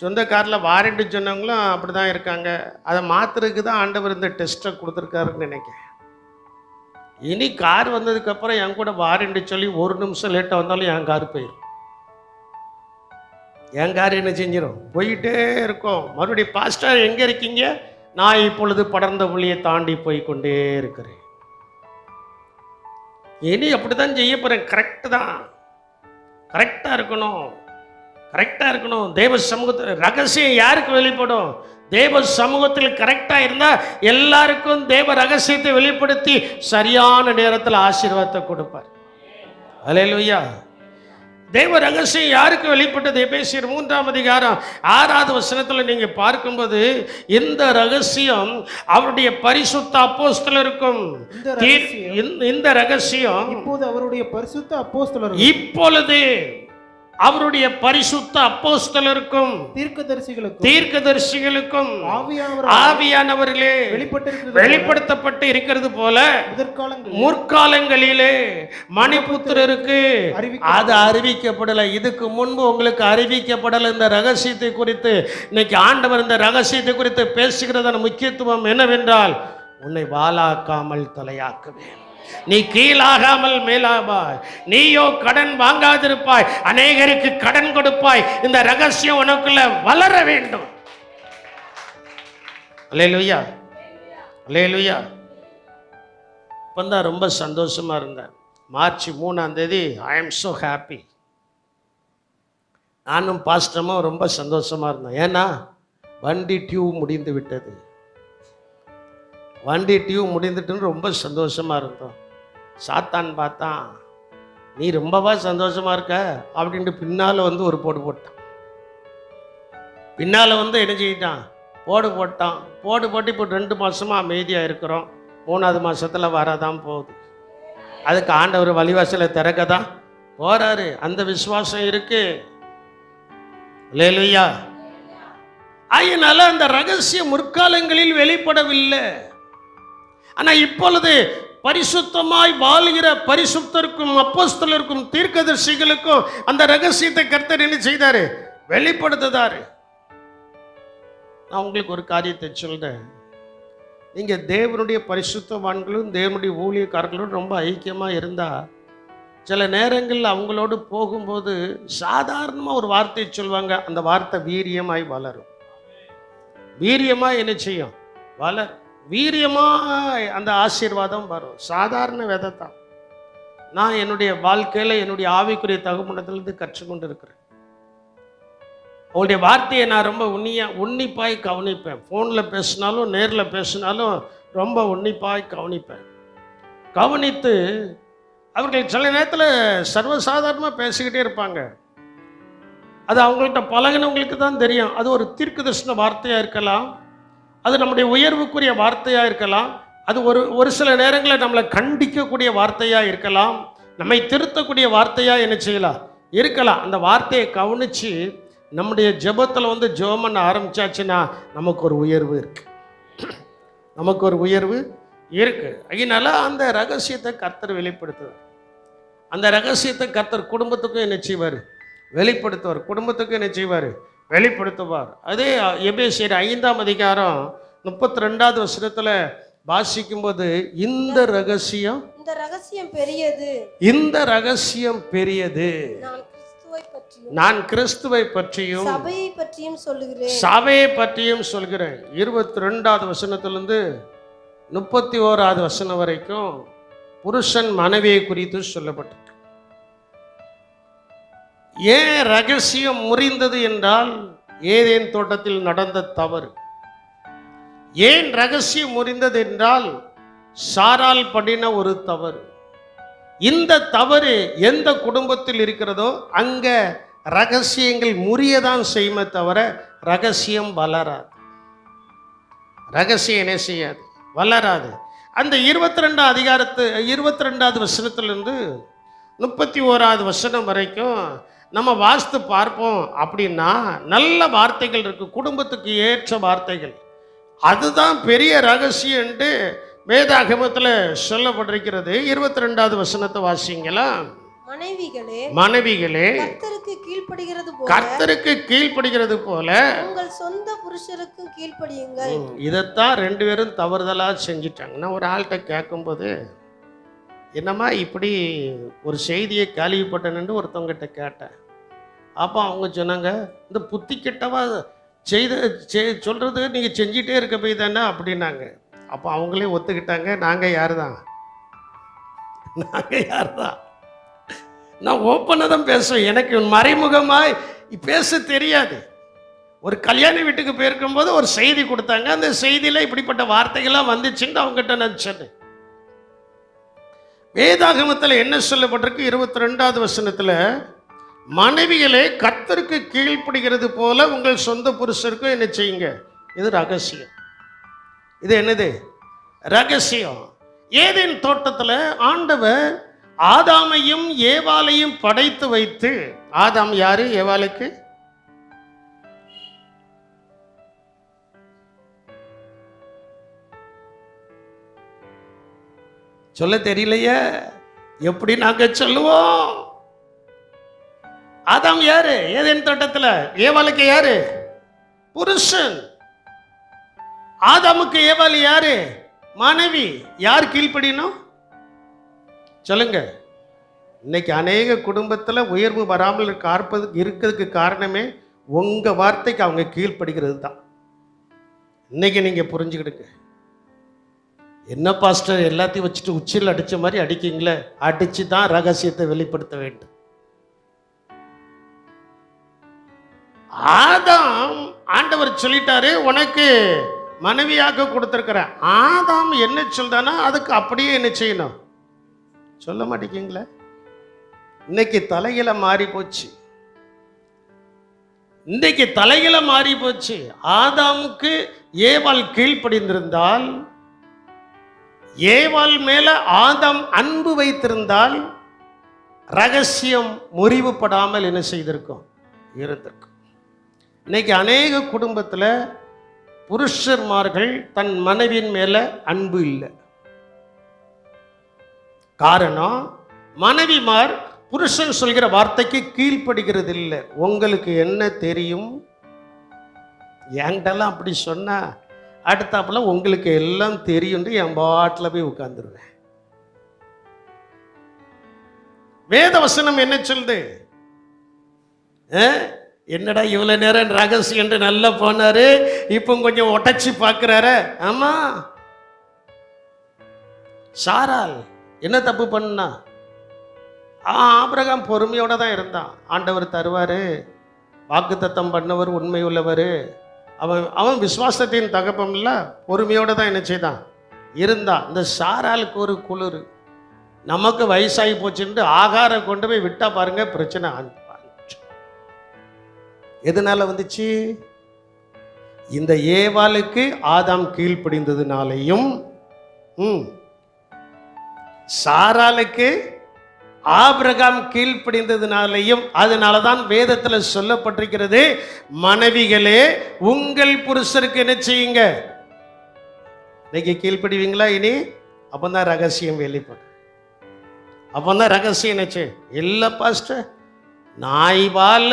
சொந்த காரில் வாரண்டி சொன்னவங்களும் அப்படி தான் இருக்காங்க. அதை மாற்றுறதுக்கு தான் ஆண்டவர் இந்த டெஸ்ட்டை கொடுத்துருக்காருன்னு நினைக்கிறேன். இனி கார் வந்ததுக்கப்புறம் என் கூட வாரண்டி சொல்லி 1 நிமிஷம் லேட்டாக வந்தாலும் என் கார் போயிடும். என் கார் என்ன செஞ்சிடும், போயிட்டே இருக்கும். மறுபடியும் பாஸ்டர் எங்கே இருக்கீங்க? நான் இப்பொழுது படர்ந்த புள்ளியை தாண்டி போய் கொண்டே இருக்கிறேன். இனி அப்படி தான் செய்ய போகிறேன். கரெக்டாக இருக்கணும். தேவ சமூகத்தில் ரகசியம் யாருக்கு வெளிப்படும்? தேவ சமூகத்தில் கரெக்டாக இருந்தால் எல்லாருக்கும் தேவ ரகசியத்தை வெளிப்படுத்தி சரியான நேரத்தில் ஆசீர்வாதத்தை கொடுப்பார். அல்லேலூயா. தேவ ரகசியம் யாருக்கு வெளிப்பட்டது? எபேசியர் 3ஆம் அதிகாரம் 6வது வசனத்தில் நீங்க பார்க்கும்போது இந்த ரகசியம் அவருடைய பரிசுத்த அப்போஸ்தலருக்கும், இந்த ரகசியம் இப்பொழுது அவருடைய பரிசுத்த அப்போஸ்தலருக்கும் தீர்க்கதரிசிகளுக்கும் ஆவியானவர்களே வெளிப்படுத்தப்பட்டு இருக்கிறது போல முற்காலங்களிலே மணிபுத்திரருக்கு அது அறிவிக்கப்படலை. இதுக்கு முன்பு உங்களுக்கு அறிவிக்கப்படலை. இந்த ரகசியத்தை குறித்து இன்னைக்கு ஆண்டவர் இந்த ரகசியத்தை குறித்து பேசுகிறதன் முக்கியத்துவம் என்னவென்றால், உன்னை வாளாக்காமல் தலையாக்குவேன், நீ கீழாகாமல் மேலாவாய், நீயோ கடன் வாங்காதிருப்பாய், அநேகருக்கு கடன் கொடுப்பாய். இந்த ரகசியம் உனக்குள்ள வளர வேண்டும். அல்லேலூயா, அல்லேலூயா. இப்பந்தான் ரொம்ப சந்தோஷமா இருந்தேன். மார்ச் 3ஆம் தேதி ஐ எம் ஸோ ஹாப்பி. நானும் பாஸ்டமும் ரொம்ப சந்தோஷமா இருந்தேன். ஏன்னா வண்டி டியூப் முடிந்து விட்டது. வண்டி டியூப் முடிந்துட்டுன்னு ரொம்ப சந்தோஷமா இருந்தோம். சாத்தான் பார்த்தான், நீ ரொம்பவா சந்தோஷமா இருக்க அப்படின்ட்டு பின்னால் வந்து ஒரு போடு போட்டான். பின்னால் வந்து என்ன செய்யிட்டான், போடு போட்டு இப்போ 2 மாதமாக அமைதியாக இருக்கிறோம். 3ஆவது மாதத்தில் வரதான் போகுது. அதுக்கு ஆண்டவர் வழிவாசலை திறக்க தான் போகிறாரு. அந்த விசுவாசம் இருக்கு. அல்லேலூயா. அதனால அந்த ரகசியம் முற்காலங்களில் வெளிப்படவில்லை. ஆனா இப்பொழுது பரிசுத்தமாய் வாழ்கிற பரிசுத்தருக்கும் அப்போஸ்தலருக்கும் தீர்க்கதரிசிகளுக்கும் அந்த ரகசியத்தை கர்த்தர் என்ன செய்தாரு? வெளிப்படுத்துதாரு. நான் உங்களுக்கு ஒரு காரியத்தை சொல்றேன். நீங்க தேவனுடைய பரிசுத்தவான்களும் தேவனுடைய ஊழியக்காரர்களும் ரொம்ப ஐக்கியமா இருந்தா சில நேரங்களில் அவங்களோடு போகும்போது சாதாரணமாக ஒரு வார்த்தை சொல்லுவாங்க. அந்த வார்த்தை வீரியமாய் வளரும். வீரியமாக என்ன செய்யும்? வளரும். வீரியமாக அந்த ஆசீர்வாதம் வரும். சாதாரண விதை தான். நான் என்னுடைய வாழ்க்கையில் என்னுடைய ஆவிக்குரிய தகுமண்டத்திலிருந்து கற்றுக்கொண்டு இருக்கிறேன். அவங்களுடைய வார்த்தையை நான் ரொம்ப உன்னிப்பாய் கவனிப்பேன். ஃபோனில் பேசினாலும் நேரில் பேசினாலும் ரொம்ப உன்னிப்பாய் கவனிப்பேன். கவனித்து அவர்கள் சில நேரத்தில் சர்வசாதாரணமாக பேசிக்கிட்டே இருப்பாங்க. அது அவங்கள்ட்ட பழகினவங்களுக்கு தான் தெரியும். அது ஒரு தீர்க்கதரிசன வார்த்தையாக இருக்கலாம், அது நம்முடைய உயர்வுக்குரிய வார்த்தையாக இருக்கலாம், அது ஒரு சில நேரங்களில் நம்மளை கண்டிக்கக்கூடிய வார்த்தையாக இருக்கலாம், நம்மை திருத்தக்கூடிய வார்த்தையாக என்ன செய்யலாம் இருக்கலாம். அந்த வார்த்தையை கவனித்து நம்முடைய ஜெபத்தில் ஜெபம் பண்ண ஆரம்பிச்சாச்சுன்னா நமக்கு ஒரு உயர்வு இருக்கு. நமக்கு ஒரு உயர்வு இருக்கு. அதனால அந்த ரகசியத்தை கர்த்தர் வெளிப்படுத்துவார். அந்த ரகசியத்தை கர்த்தர் குடும்பத்துக்கும் என்ன செய்வார்? வெளிப்படுத்துவார். குடும்பத்துக்கும் என்ன செய்வார்? வெளிப்படுத்துவார். அதே எபேசியர் 5ஆம் அதிகாரம் 32வது வசனத்தில் வாசிக்கும்போது இந்த ரகசியம் பெரியது, இந்த ரகசியம் பெரியது, நான் கிறிஸ்துவை பற்றியும் சபையை பற்றியும் சொல்லுகிறேன், சபையை பற்றியும் சொல்கிறேன். 22வது வசனத்திலிருந்து 31வது வசனம் வரைக்கும் புருஷன் மனைவியை குறித்து சொல்லப்பட்டது. ஏன் ரகசியம் முறிந்தது என்றால் ஏதேன் தோட்டத்தில் நடந்த தவறு. ஏன் ரகசியம் முறிந்தது என்றால் சாரால் பண்ணின ஒரு தவறு. இந்த தவறு எந்த குடும்பத்தில் இருக்கிறதோ அங்க ரகசியங்கள் முறியதான் செய்யுமே தவிர ரகசியம் வளராது. ரகசியம் என்ன செய்யாது? வளராது. அந்த 22வது வசனத்திலிருந்து 31வது வசனம் வரைக்கும் நம்ம வாஸ்து பார்ப்போம். அப்படின்னா நல்ல வார்த்தைகள் இருக்கு, குடும்பத்துக்கு ஏற்ற வார்த்தைகள். அதுதான் பெரிய ரகசியம் என்று வேதாகமத்தில் சொல்லப்பட்டிருக்கிறது. 22வது வசனத்தை வாசிங்களா? மனைவிகளே கர்த்தருக்கு கீழ்ப்படுகிறது போல உங்கள் சொந்த புருஷருக்கு கீழ்ப்படியுங்கள். இதைத்தான் 2 பேரும் தவறுதலா செஞ்சிட்டாங்க. நான் ஒரு ஆள்கிட்ட கேட்கும்போது என்னம்மா இப்படி ஒரு செய்தியை கேள்விப்பட்டேன்னு ஒருத்தவங்கிட்ட கேட்டேன். அப்போ அவங்க சொன்னாங்க, இந்த புத்தி கெட்டவா சொல்றது நீங்கள் செஞ்சிட்டே இருக்க போய் தானே அப்படின்னாங்க. அப்போ அவங்களே ஒத்துக்கிட்டாங்க, நாங்கள் யார் தான் நான் ஓப்பனாக தான் பேசுவேன். எனக்கு மறைமுகமாக பேச தெரியாது. ஒரு கல்யாண வீட்டுக்கு போயிருக்கும்போது ஒரு செய்தி கொடுத்தாங்க. அந்த செய்தியில் இப்படிப்பட்ட வார்த்தைகள்லாம் வந்துச்சுன்னு அவங்ககிட்ட நான் சொன்னேன். வேதாகமத்தில் என்ன சொல்லப்பட்டிருக்கு? 22வது வசனத்தில் மனைவிகளே கர்த்தருக்கு கீழ்ப்படுகிறது போல உங்கள் சொந்த புருஷருக்கும் என்ன செய்யுங்க. இது ரகசியம். இது என்னது? ரகசியம். ஏதேன் தோட்டத்தில் ஆண்டவர் ஆதாமையும் ஏவாளையும் படைத்து வைத்து, ஆதாம் யாரு? ஏவாளுக்கு சொல்ல தெரியலையே, எப்படி நாங்க சொல்லுவோம்? ஆதாம் யாரு? ஏதேன் தோட்டத்தில். ஏவாளுக்கு யாரு? புருஷன். ஆதாமுக்கு ஏவாள் யாரு? மனைவி. யார் கீழ்ப்படியணும் சொல்லுங்க? இன்னைக்கு அநேக குடும்பத்தில் உயர்வு வராமல் இருக்கிறதுக்கு காரணமே உங்க வார்த்தைக்கு அவங்க கீழ்ப்படுகிறது தான். இன்னைக்கு நீங்க புரிஞ்சுக்கிடுங்க. என்ன பாஸ்டர் எல்லாத்தையும் வச்சுட்டு உச்சியில் அடிச்ச மாதிரி அடிக்கீங்களே? அடிச்சு தான் ரகசியத்தை வெளிப்படுத்த வேண்டும். ஆதாம் ஆண்டவர் சொல்லிட்டாரு, உனக்கு மனைவியாக கொடுத்திருக்கிறேன். ஆதாம் என்ன சொல்றானா அதுக்கு அப்படியே என்ன செய்யணும்? சொல்ல மாட்டேங்கிங்களே. இன்னைக்கு தலையில மாறி போச்சு. இன்றைக்கு தலையில மாறி போச்சு. ஆதாமுக்கு ஏவாள் கீழ்ப்படிந்திருந்தால், ஏவாள் மேல ஆதாம் அன்பு வைத்திருந்தால் ரகசியம் முறிவுபடாமல் என்ன செய்திருக்கும்? இருந்திருக்கும். இன்னைக்கு அநேக குடும்பத்தில் புருஷர்மார்கள் தன் மனைவியின் மேல அன்பு இல்லை. காரணம், மனைவிமார் புருஷன் சொல்கிற வார்த்தைக்கு கீழ்ப்படுகிறது இல்லை. உங்களுக்கு என்ன தெரியும், என்கிட்டலாம் அப்படி சொன்னா அடுத்தாப்புல உங்களுக்கு எல்லாம் தெரியும், என் பாட்டில் போய் உட்கார்ந்துருவேன். வேத வசனம் என்ன சொல்லுது? என்னடா இவ்வளவு நேரம் ரகசியம் என்று நல்லா போனாரு, இப்போ கொஞ்சம் உடைச்சி பார்க்கிறாரு. ஆமா, சாராள் என்ன தப்பு பண்ணா? ஆபிரகாம் பொறுமையோட தான் இருந்தான். ஆண்டவர் தருவாரு, வாக்குத்தத்தம் பண்ணவர், உண்மை உள்ளவர். அவன் விசுவாசத்தின் தகப்பம் இல்ல, பொறுமையோட தான் என்ன செய்தான் இருந்தான். இந்த சாராளுக்கு ஒரு குளிர், நமக்கு வயசாகி போச்சுட்டு ஆகாரம் கொண்டு போய் விட்டா பாருங்க பிரச்சனை. எதனால வந்துச்சு? இந்த ஏவாளுக்கு ஆதாம் கீழ்ப்படிந்ததுனாலையும், சாராளுக்கு ஆபிரகாம் கீழ்ப்படிந்ததுனாலையும். அதனாலதான் வேதத்தில் சொல்லப்பட்டிருக்கிறது, மனைவிகளே உங்கள் புருஷருக்கு என்ன செய்யுங்க. இன்னைக்கு கீழ்ப்படிவீங்களா? இனி அப்பந்தான் ரகசியம் வெளிப்படும். அப்பந்தான் ரகசியம் என்னச்சு இல்லை பாஸ்டர், நாய் வாழ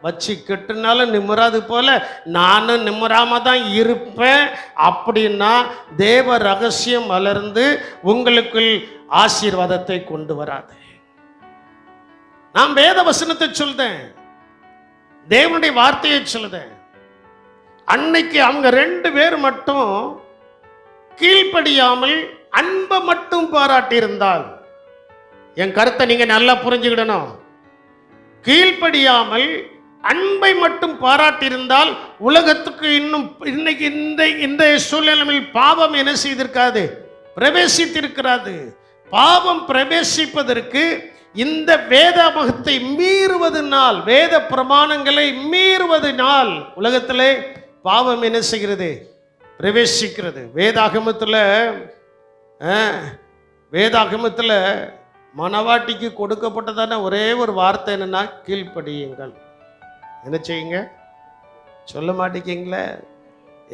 வச்சு கெட்டுனாலும் நிம்மராது போல நானும் நிம்மராம தான் இருப்பேன் அப்படின்னா தேவ ரகசியம் வளர்ந்து உங்களுக்குள் ஆசீர்வாதத்தை கொண்டு வராது. நான் வேத வசனத்தை சொல்றேன், தேவனுடைய வார்த்தையை சொல்லுதேன். அன்னைக்கு அவங்க 2 பேர் மட்டும் கீழ்ப்படியாமல் அன்பை மட்டும் பாராட்டி இருந்தால், என் கருத்தை நீங்க நல்லா புரிஞ்சுக்கிடணும். கீழ்ப்படியாமல் அன்பை மட்டும் பாராட்டியிருந்தால் உலகத்துக்கு இன்னும் இன்னைக்கு இந்த சூழ்நிலையில் பாவம் என்ன செய்திருக்காது, பிரவேசித்திருக்கிறாது. பாவம் பிரவேசிப்பதற்கு இந்த வேதாகமத்தை மீறுவதனால், வேத பிரமாணங்களை மீறுவதனால் உலகத்திலே பாவம் என்ன செய்கிறது, பிரவேசிக்கிறது. வேதாகமத்தில் மனவாட்டிக்கு கொடுக்கப்பட்டதான ஒரே ஒரு வார்த்தை என்னன்னா, கீழ்ப்படியுங்கள். என்ன செய்யுங்க? சொல்ல மாட்டேங்கிங்களே.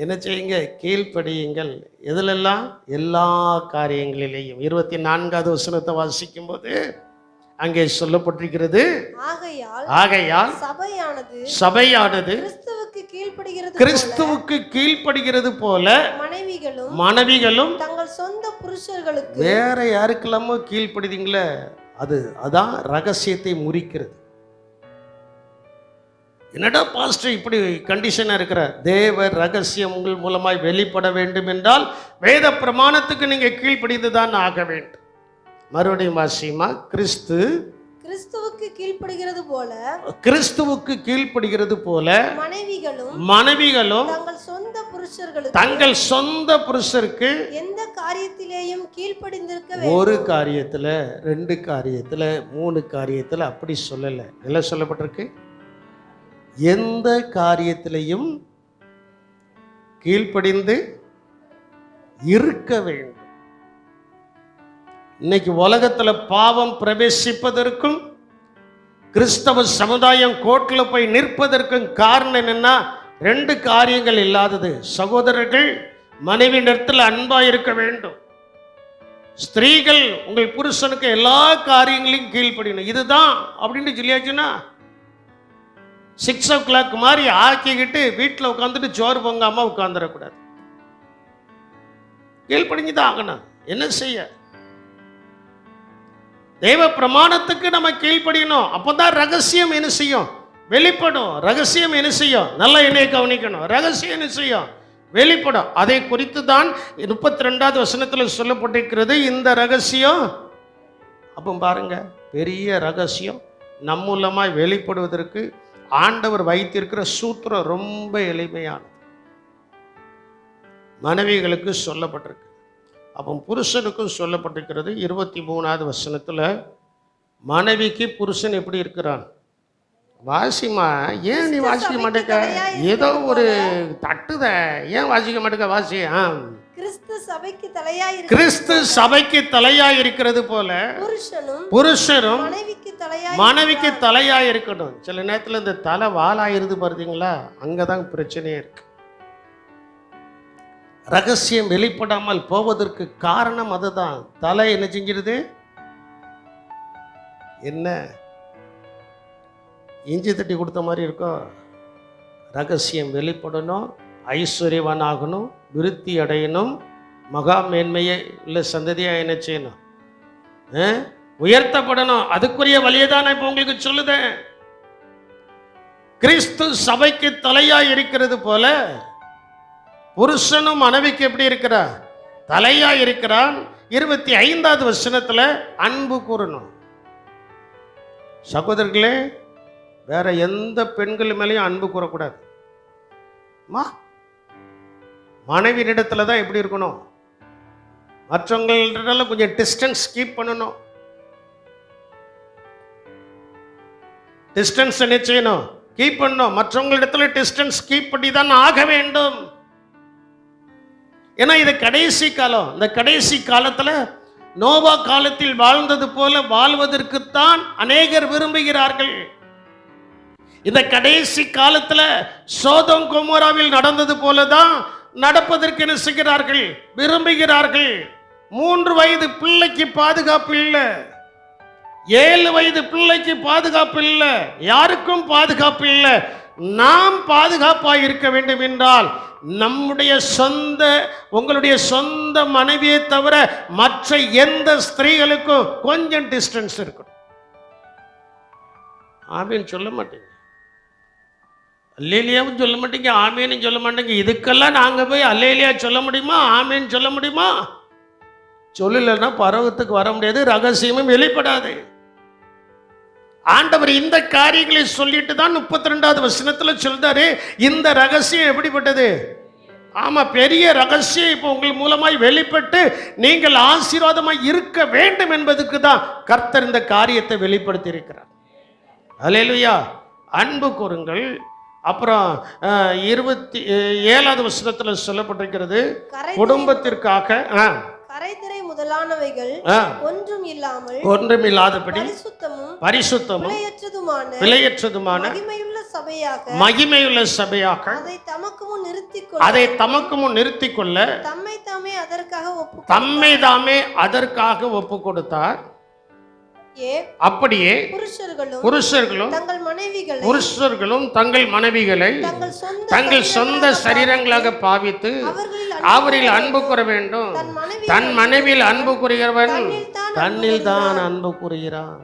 என்ன செய்யுங்க? கீழ்ப்படியுங்கள். எதிலெல்லாம்? எல்லா காரியங்களிலேயும். 24வது வசனத்தை வாசிக்கும் போது அங்கே சொல்லப்பட்டிருக்கிறது, ஆகையால் சபையானது கிறிஸ்துவுக்கு கீழ்ப்படுகிறது போல மனைவிகளும் தங்கள் சொந்த புருஷர்களுக்கு. வேற யாருக்கெல்லாமோ கீழ்ப்படுதீங்களே, அதான் ரகசியத்தை முறிக்கிறது. என்னடா பாஸ்டர் இப்படி கண்டிஷனா இருக்கிற? தேவ ரகசியம் உங்கள் மூலமாய் வெளிப்பட வேண்டும் என்றால் வேத பிரமாணத்துக்கு நீங்க கீழ்ப்படிந்துதான் ஆக வேண்டும். மறுபடியும் வாசிமா, கிறிஸ்துவுக்கு கீழ்ப்படுகிறது போல மனைவிகளும் தங்கள் சொந்த புருஷருக்கு எந்த காரியத்திலேயும் கீழ்ப்படிந்திருக்க வேண்டும். ஒரு காரியத்துல, 2 காரியத்துல, 3 காரியத்துல அப்படி சொல்லல. எல்லாம் சொல்லப்பட்டிருக்கு. எந்த காரியத்திலையும் கீழ்ப்படிந்து இருக்க வேண்டும். இன்னைக்கு உலகத்துல பாவம் பிரவேசிப்பதற்கும் கிறிஸ்தவ சமுதாயம் கோர்ட்டில் போய் நிற்பதற்கும் காரணம் என்னன்னா, 2 காரியங்கள் இல்லாதது. சகோதரர்கள் மனைவியிடத்தில் அன்பா இருக்க வேண்டும். ஸ்திரீகள் உங்கள் புருஷனுக்கு எல்லா காரியங்களையும் கீழ்ப்படியணும். இதுதான் அப்படின்னு சொல்லியாச்சுன்னா 6 o'clock மாதிரி ஆக்கிக்கிட்டு வீட்டில் உட்காந்துட்டு சோறு பொங்காம உட்காந்துடக்கூடாது. கீழ்ப்படிஞ்சுதான் ஆகணும். என்ன செய்ய? தேவ பிரமாணத்துக்கு நம்ம கீழ்ப்படியணும். அப்பதான் ரகசியம் என்ன செய்யும், வெளிப்படும். ரகசியம் என்ன செய்யும், நல்லா என்னை கவனிக்கணும். ரகசியம் என்ன செய்யும், வெளிப்படும். அதை குறித்து தான் 32வது வசனத்தில் சொல்லப்பட்டிருக்கிறது. இந்த ரகசியம் அப்போ பாருங்க, பெரிய ரகசியம் நம் மூலமாய் வெளிப்படுவதற்கு ஆண்டவர் வைத்திருக்கிற சூத்திரம் ரொம்ப எளிமையானது. மனைவிகளுக்கு சொல்லப்பட்டிருக்கு, அப்போ புருஷனுக்கும் சொல்லப்பட்டிருக்கிறது. 23வது வசனத்தில் மனைவிக்கு புருஷன் எப்படி இருக்கிறான், வாசிமா, ஏன் நீ வாசிக்க மாட்டேக்க? ஏதோ ஒரு தட்டுத, ஏன் வாசிக்க மாட்டேக்க? வாசி. கிறிஸ்து சபைக்கு தலையாய் கிறிஸ்து சபைக்கு தலையாய் இருக்கிறது போல புருஷரும் மனைவிக்கு தலையாய் இருக்கணும். சில நேரத்தில் இந்த தலை வாலாயிருது பாருங்களா, அங்கதான் பிரச்சனையே இருக்கு. ரகசியம் வெளிப்படாமல் போவதற்கு காரணம் அதுதான். தலை என்ன செஞ்சிருது? என்ன இஞ்சி தட்டி கொடுத்த மாதிரி இருக்கும். ரகசியம் வெளிப்படணும், ஐஸ்வர்யவான் ஆகணும், விருத்தி அடையணும், மகா மேன்மையை உள்ள சந்ததியாக என்ன செய்யணும்? உயர்த்தப்படணும். அதுக்குரிய வழியை தான் நான் இப்போ உங்களுக்கு சொல்லுதேன். கிறிஸ்து சபைக்கு தலையாய் இருக்கிறது போல புருஷனும் மனைவிக்கு எப்படி இருக்கிறார்? தலையாய் இருக்கிறான். 25வது வசனத்துல அன்பு கூறணும். சகோதரர்களே, வேற எந்த பெண்கள் மேலேயும் அன்பு கூறக்கூடாது. மனைவியிடத்துல தான் எப்படி இருக்கணும்? மற்றவங்கள்ட்ட கொஞ்சம் டிஸ்டன்ஸ் கீப் பண்ணணும். டிஸ்டன்ஸ் என்ன செய்யணும்? கீப் பண்ணணும். மற்றவங்களிடத்துல டிஸ்டன்ஸ் கீப் பண்ணி தான் ஆக வேண்டும். ஏன்னா இது கடைசி காலம். இந்த கடைசி காலத்துல நோவா காலத்தில் வாழ்ந்தது போல வாழ்வதற்குத்தான் அநேகர் விரும்புகிறார்கள். இந்த கடைசி காலத்துல சோதோம் கொமோராவில் நடந்தது போலதான் நடப்பதற்கு என்ன செய்கிறார்கள்? விரும்புகிறார்கள். 3 வயது பிள்ளைக்கு பாதுகாப்பு இல்லை, 7 வயது பிள்ளைக்கு பாதுகாப்பு இல்லை, யாருக்கும் பாதுகாப்பு இல்லை. நாம் பாதுகாப்பாக இருக்க வேண்டும் என்றால் நம்முடைய சொந்த, உங்களுடைய சொந்த மனைவியை தவிர மற்ற எந்த ஸ்திரீகளுக்கும் கொஞ்சம் டிஸ்டன்ஸ் இருக்கணும். ஆமீன் சொல்ல மாட்டீங்க, அல்லேலியாவும் சொல்ல மாட்டீங்க, ஆமீனும் சொல்ல மாட்டீங்க. இதுக்கெல்லாம் நாங்கள் போய் அல்லேலியா சொல்ல முடியுமா? ஆமீன் சொல்ல முடியுமா? சொல்லலைன்னா பரவத்துக்கு வர முடியாது, ரகசியமும் வெளிப்படாது. ஆண்டவர் இந்த காரியங்களை சொல்லிட்டு தான் 32வது வசனத்துல சொல்றாரு, இந்த ரகசியம் எப்படிப்பட்டது? ஆமா, பெரிய ரகசியம் இப்போ உங்கள் மூலமாய் வெளிப்பட்டு நீங்கள் ஆசீர்வாதமாய் இருக்க வேண்டும் என்பதுக்கு தான் கர்த்தர் இந்த காரியத்தை வெளிப்படுத்தி இருக்கிறார். அல்லேலூயா. அன்பு கூறுங்கள். அப்புறம் 27வது வசனத்துல சொல்லப்பட்டிருக்கிறது, குடும்பத்திற்காக கரைதிரை முதலானவைகள் ஒன்றும் இல்லாதபடி பரிசுத்தமும் பிழையற்றதுமான மகிமையுள்ள சபையாக அதை தமக்கு முன் நிறுத்திக் கொள்ள தம்மை தாமே அதற்காக ஒப்பு கொடுத்தார். அப்படியே புருஷர்களும் தங்கள் மனைவிகளை தங்கள் சொந்த சரீரங்களாக பாவித்து அவரில் அன்பு கூற வேண்டும். தன் மனைவியில் அன்பு கூறுகிறவன் தன்னில் தான் அன்பு கூறுகிறான்.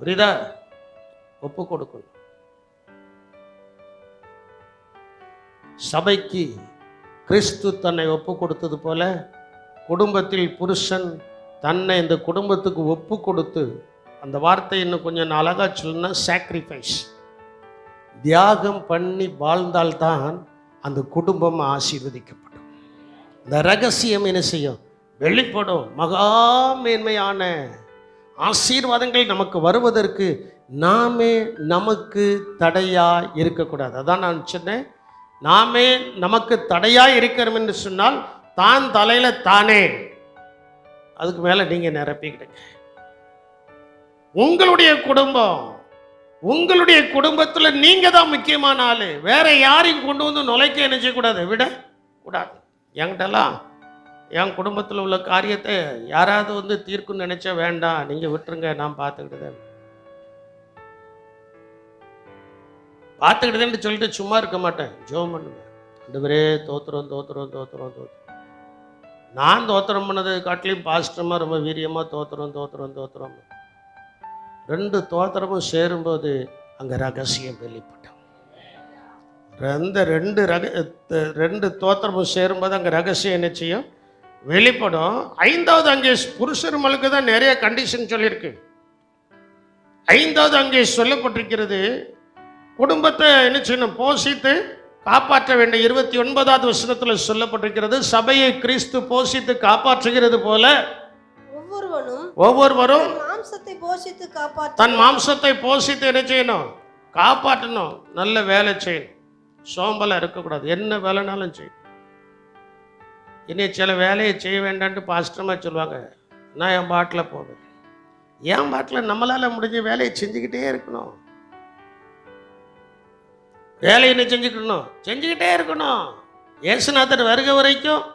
புரியுதா? ஒப்பு கொடுக்கணும். சபைக்கு கிறிஸ்து தன்னை ஒப்பு கொடுத்தது போல குடும்பத்தில் புருஷன் தன்னை இந்த குடும்பத்துக்கு ஒப்பு கொடுத்து, அந்த வார்த்தை இன்னும் கொஞ்சம் அழகா சொல்லணும்னா சாக்ரிஃபைஸ், தியாகம் பண்ணி வாழ்ந்தால்தான் அந்த குடும்பம் ஆசீர்வதிக்கப்படும். இந்த ரகசியம் என்ன செய்யும்? வெளிப்படும். மகா மேன்மையான ஆசீர்வாதங்கள் நமக்கு வருவதற்கு நாமே நமக்கு தடையா இருக்கக்கூடாது. அதான் நான் சொன்னேன், நாமே நமக்கு தடையா இருக்கிறோம் என்று சொன்னால் தான் தலையில தானே, அதுக்கு மேல நீங்க நிரப்பிக்கிடுங்க. உங்களுடைய குடும்பம், உங்களுடைய குடும்பத்தில் நீங்க தான் முக்கியமான ஆளு. வேற யாரையும் கொண்டு வந்து நுழைக்க நினைச்சக்கூடாது, விட கூடாது. என்கிட்டலாம் என் குடும்பத்தில் உள்ள காரியத்தை யாராவது வந்து தீர்க்குன்னு நினைச்சா வேண்டாம், நீங்க விட்டுருங்க, நான் பார்த்துக்கிட்டதேன்னு சொல்லிட்டு சும்மா இருக்க மாட்டேன், ஜெபம் பண்ணுவேன். 2 பேரே தோத்துறோம் தோத்துறோம் தோத்துறோம் தோத்துறோம். நான் தோத்திரம் பண்ணதை காட்டிலையும் பாஸ்டமா ரொம்ப வீரியமா தோத்துறோம் தோத்துறோம் தோத்துறோம். 2 தோத்திரமும் சேரும்போது அங்க ரகசியம் வெளிப்படும். அந்த 2 தோத்திரமும் சேரும்போது அங்க ரகசியம் என்ன செய்யும்? வெளிப்படும். 5வது அங்கே புருஷர்களுக்கு தான் நிறைய கண்டிஷன் சொல்லியிருக்கு. 5வது அங்கே சொல்லப்பட்டிருக்கிறது, குடும்பத்தை என்ன செய்யணும்? போஷித்து காப்பாற்ற வேண்டும். 29வது வசனத்தில் சொல்லப்பட்டிருக்கிறது, சபையை கிறிஸ்து போஷித்து காப்பாற்றுகிறது போல ஒவ்வொருவரும் தன் மாம்சத்தை போஷித்து காப்பாற்ற தன் மாம்சத்தை போஷித்து என்ன செய்யணும்? காப்பாற்றணும். நல்ல வேலை செய்யணும். சோம்பலாக இருக்கக்கூடாது. என்ன வேலைனாலும் செய்யணும். இனி சில வேலையை செய்ய வேண்டான்ட்டு பாஸ்டமாக சொல்லுவாங்க. நான் என் பாட்டில் போவேன். என் பாட்டில் நம்மளால் முடிஞ்ச வேலையை செஞ்சுக்கிட்டே இருக்கணும். வேலையை என்ன செஞ்சுக்கிட்டே இருக்கணும். ஏசுநாதர் வருகை வரைக்கும்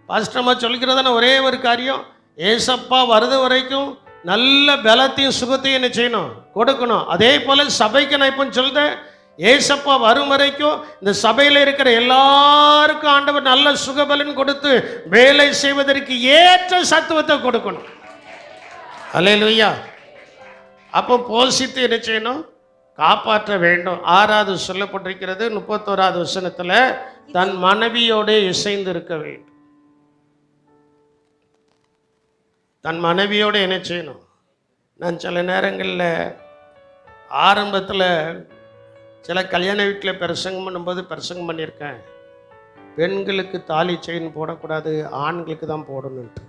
பாஸ்டமாக சொல்லிக்கிறதான ஒரே ஒரு காரியம், ஏசப்பா வருது வரைக்கும் நல்ல பலத்தையும் சுகத்தையும் என்ன செய்யணும்? கொடுக்கணும். அதே போல் சபைக்கு நான் இப்போ சொல்றேன், ஏசப்பா வரும் வரைக்கும் இந்த சபையில் இருக்கிற எல்லாருக்கும் ஆண்டவர் நல்ல சுகபலன் கொடுத்து வேலை செய்வதற்கு ஏற்ற சத்துவத்தை கொடுக்கணும். அல்லேலூயா. அப்போ போஷித்து என்ன செய்யணும்? காப்பாற்ற வேண்டும். 6வது சொல்லப்பட்டிருக்கிறது 31வது வசனத்தில், தன் மனைவியோட இசைந்து இருக்க வேண்டும். தன் மனைவியோடு என்ன செய்யணும்? நான் சில நேரங்களில் ஆரம்பத்தில் சில கல்யாண வீட்டில் பிரசங்கம் பண்ணும்போது பிரசங்கம் பண்ணியிருக்கேன். பெண்களுக்கு தாலி செயின் போடக்கூடாது, ஆண்களுக்கு தான் போடணுன்ட்டு.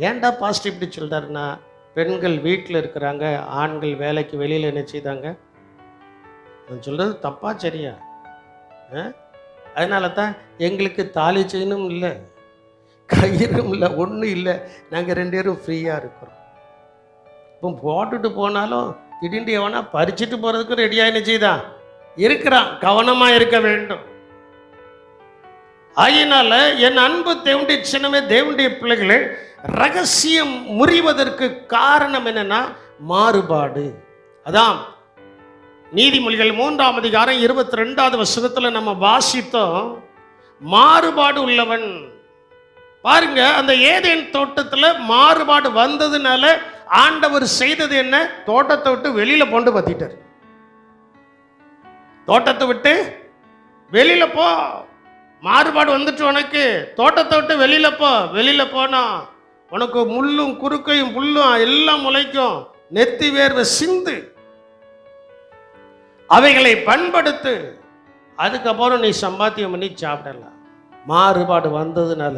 ஏன்டா பாஸ்ட் இப்படி சொல்கிறாருன்னா, பெண்கள் வீட்டில் இருக்கிறாங்க, ஆண்கள் வேலைக்கு வெளியில் என்ன செய்தாங்க? நான் சொல்கிறது தப்பா சரியா? அதனால தான் எங்களுக்கு தாலி செயினும் இல்லை, கயிறும் இல்லை, ஒன்றும் இல்லை. நாங்கள் 2 பேரும் ஃப்ரீயாக இருக்கிறோம். இப்போ போட்டுட்டு போனாலும் திடீர்னு எவனா பறிச்சுட்டு போகிறதுக்கு ரெடியாக என்ன செய்தான் இருக்கிறான். கவனமாக இருக்க வேண்டும். ஆகையினால என் அன்பு தேவனுடைய சின்னமே, தேவனுடைய பிள்ளைகளே, ரகசியம் முறிவதற்கு காரணம் என்னன்னா மாறுபாடு. அதான் நீதிமொழிகள் 3ஆம் அதிகாரம் 22வது வசனத்தில் நம்ம வாசித்தோம். மாறுபாடு உள்ளவன். பாருங்க, அந்த ஏதேன் தோட்டத்தில் மாறுபாடு வந்ததுனால ஆண்டவர் செய்தது என்ன? தோட்டத்தை விட்டு வெளியில கொண்டு பத்திட்டார். தோட்டத்தை விட்டு வெளியில போ, மாறுபாடு வந்துட்டு உனக்கு, தோட்டத்தை விட்டு வெளியில போனா உனக்கு முள்ளும் குறுக்கையும் புல்லும் எல்லாம் முளைக்கும். நெத்தி வேர்வை சிந்து, அவைகளை பண்படுத்து, அதுக்கப்புறம் நீ சம்பாத்தியம் பண்ணி சாப்பிடலாம். மாறுபாடு வந்ததுனால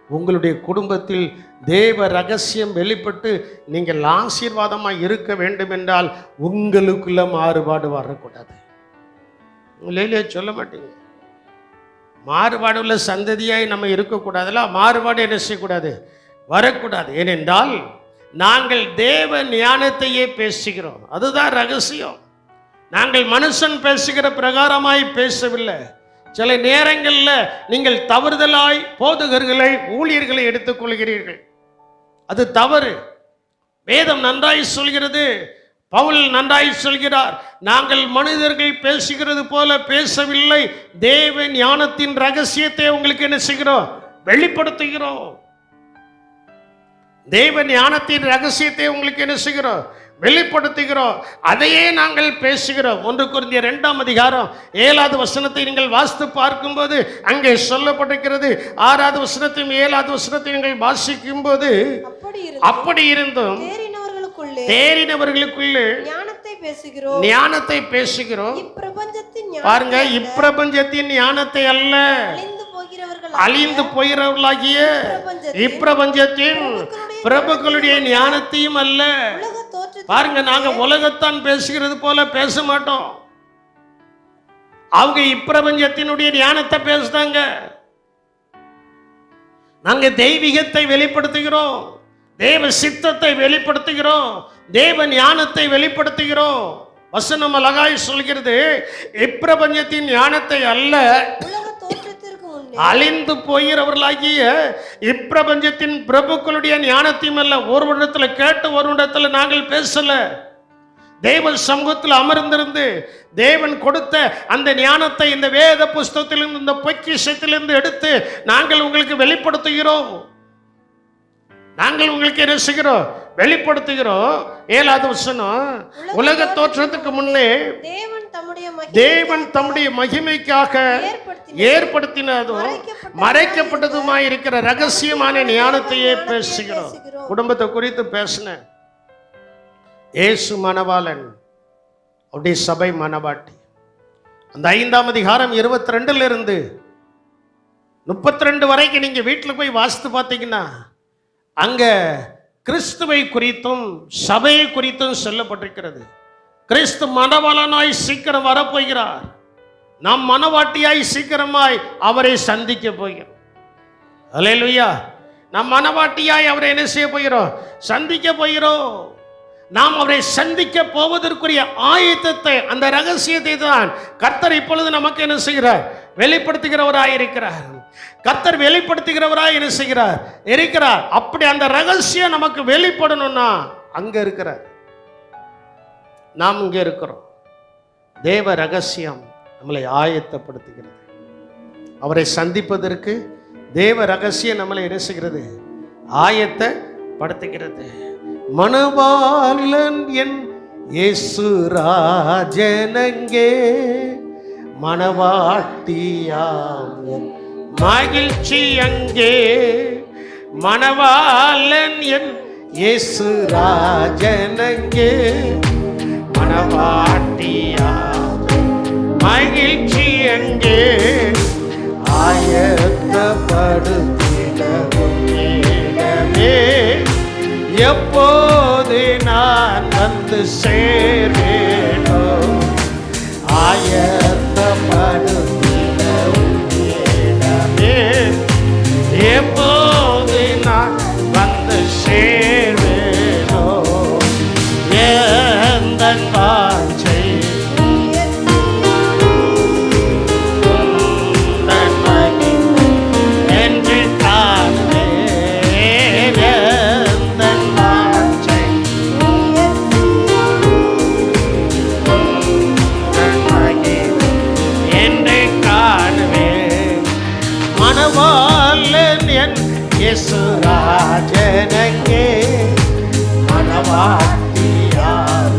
உங்களுடைய குடும்பத்தில் தேவ ரகசியம் வெளிப்பட்டு நீங்கள் ஆசீர்வாதமாக இருக்க வேண்டும் என்றால் உங்களுக்குள்ள மாறுபாடு வரக்கூடாது. உங்களே சொல்ல மாட்டீங்க. மாறுபாடு உள்ள சந்ததியாய் நம்ம இருக்கக்கூடாதுல்ல. மாறுபாடு என்ன செய்யக்கூடாது? வரக்கூடாது. ஏனென்றால் நாங்கள் தேவ ஞானத்தையே பேசுகிறோம். அதுதான் ரகசியம். நாங்கள் மனுஷன் பேசுகிற பிரகாரமாய் பேசவில்லை. சில நேரங்களில் நீங்கள் தவறுதலாய் போதகர்களை, ஊழியர்களை எடுத்துக்கொள்கிறீர்கள். அது தவறு. வேதம் நன்றாய் சொல்கிறது, பவுல் நன்றாய் சொல்கிறார், நாங்கள் மனிதர்கள் பேசுகிறது போல பேசவில்லை, தேவ ஞானத்தின் ரகசியத்தை உங்களுக்கு என்ன செய்கிறோம்? வெளிப்படுத்துகிறோம். தேவ ஞானத்தின் ரகசியத்தை உங்களுக்கு என்ன செய்கிறோம்? வெளிப்படுத்துகிறோம். அதையே நாங்கள் பேசுகிறோம். 1 கொரிந்தியர் 2ஆம் அதிகாரம் 7வது வசனத்தை நீங்கள் வாசித்து பார்க்கும்போது அங்கே சொல்லப்பட்டிருக்கிறது. 6வது வசனத்தையும் 7வது வசனத்தையும் நீங்கள் வாசிக்கும் போது, அப்படி இருந்தும் தேறினவர்களுக்குள்ளே ஞானத்தை பேசுகிறோம். பாருங்க, இப்பிரபஞ்சத்தின் ஞானத்தை அல்ல, அழிந்து போகிறவர்களாகிய இப்பிரபஞ்சத்தின் பிரபுக்களுடைய ஞானத்தையும் அல்ல. பாருங்க, நாங்க உலகத்தான் பேசுகிறது போல பேச மாட்டோம். அவங்க இப்பிரபஞ்சத்தினுடைய ஞானத்தை பேசுறாங்க. நாங்க தெய்வீகத்தை வெளிப்படுத்துகிறோம், தேவ சித்தத்தை வெளிப்படுத்துகிறோம், தேவ ஞானத்தை வெளிப்படுத்துகிறோம். வசனம் அழகாய் சொல்கிறது, இப்பிரபஞ்சத்தின் ஞானத்தை அல்ல, அழிந்து போகிறவர்களாகிய இப்பிரபஞ்சத்தின் பிரபுக்களுடைய ஞானத்தையும் அல்ல. ஒரு இடத்துல கேட்டு ஒரு இடத்துல நாங்கள் பேசல. தேவ சமூகத்தில் அமர்ந்திருந்து தேவன் கொடுத்த அந்த ஞானத்தை இந்த வேத புஸ்தகத்திலிருந்து, இந்த பொக்கிஷத்திலிருந்து எடுத்து நாங்கள் உங்களுக்கு வெளிப்படுத்துகிறோம். நாங்கள் உங்களுக்கு என்ன செய்கிறோம்? வெளிப்படுத்துகிறோம். 7வது வசனம், உலக தோற்றத்துக்கு முன்னே தேவன் தம்முடைய மகிமைக்காக ஏற்படுத்தினதும் மறைக்கப்பட்டதுமாய் இருக்கிற ரகசியமான ஞானத்தையே பேசுகிறோம். குடும்பத்தை குறித்து பேசின இயேசு மணவாளன், அப்படி சபை மணவாட்டி. அந்த 5ஆம் அதிகாரம் 22 இருந்து 32 வரைக்கும் நீங்க வீட்டில் போய் வாசித்து பார்த்தீங்கன்னா அங்க கிறிஸ்துவை குறித்தும் சபையை குறித்தும் சொல்லப்பட்டிருக்கிறது. கிறிஸ்து மணவாளனாய் சீக்கிரம் வரப்போகிறார். நாம் மணவாட்டியாய் சீக்கிரமாய் அவரை சந்திக்க போகிறோம். அல்லேலூயா. நாம் மணவாட்டியாய் அவரை என்ன செய்ய போகிறோம்? சந்திக்க போகிறோம். நாம் அவரை சந்திக்க போவதற்குரிய ஆயத்தத்தை, அந்த ரகசியத்தை தான் கர்த்தர் இப்பொழுது நமக்கு என்ன செய்கிறார்? வெளிப்படுத்துகிறவராய் இருக்கிறார். கர்த்தர் வெளிப்படுத்துகிறவராய் என்ன செய்கிறார்? இருக்கிறார். அப்படி அந்த ரகசியம் நமக்கு வெளிப்படணும்னா அங்க இருக்கிறார், நாம் இங்க இருக்கிறோம். தேவ ரகசியம் நம்மளை ஆயத்தப்படுத்துகிறது. அவரை சந்திப்பதற்கு தேவ ரகசியம் நம்மளை என்ன செய்கிறது? ஆயத்தப்படுத்துகிறது. மணவாளன் என் இயேசு ராஜனங்கே, மணவாட்டியாம் மகிழ்ச்சி அங்கே. மணவாளன் என் இயேசு ராஜனங்கே, மணவாட்டியாம் மகிழ்ச்சி அங்கே. ஆயத்தப்படுத்திடமே, எப்போது நான் வந்து சேர்வேனோ. ஆயத்தப்படுத்திடமே, எப்போது நான் வந்து சேர்வேனோ. எந்தன் வாஞ்சை என்று காண்பேன். எந்தன் வாஞ்சை என்று காண்பேன். மணவாளன் என் இயேசு ராஜனங்கே, மணவாட்டியாம்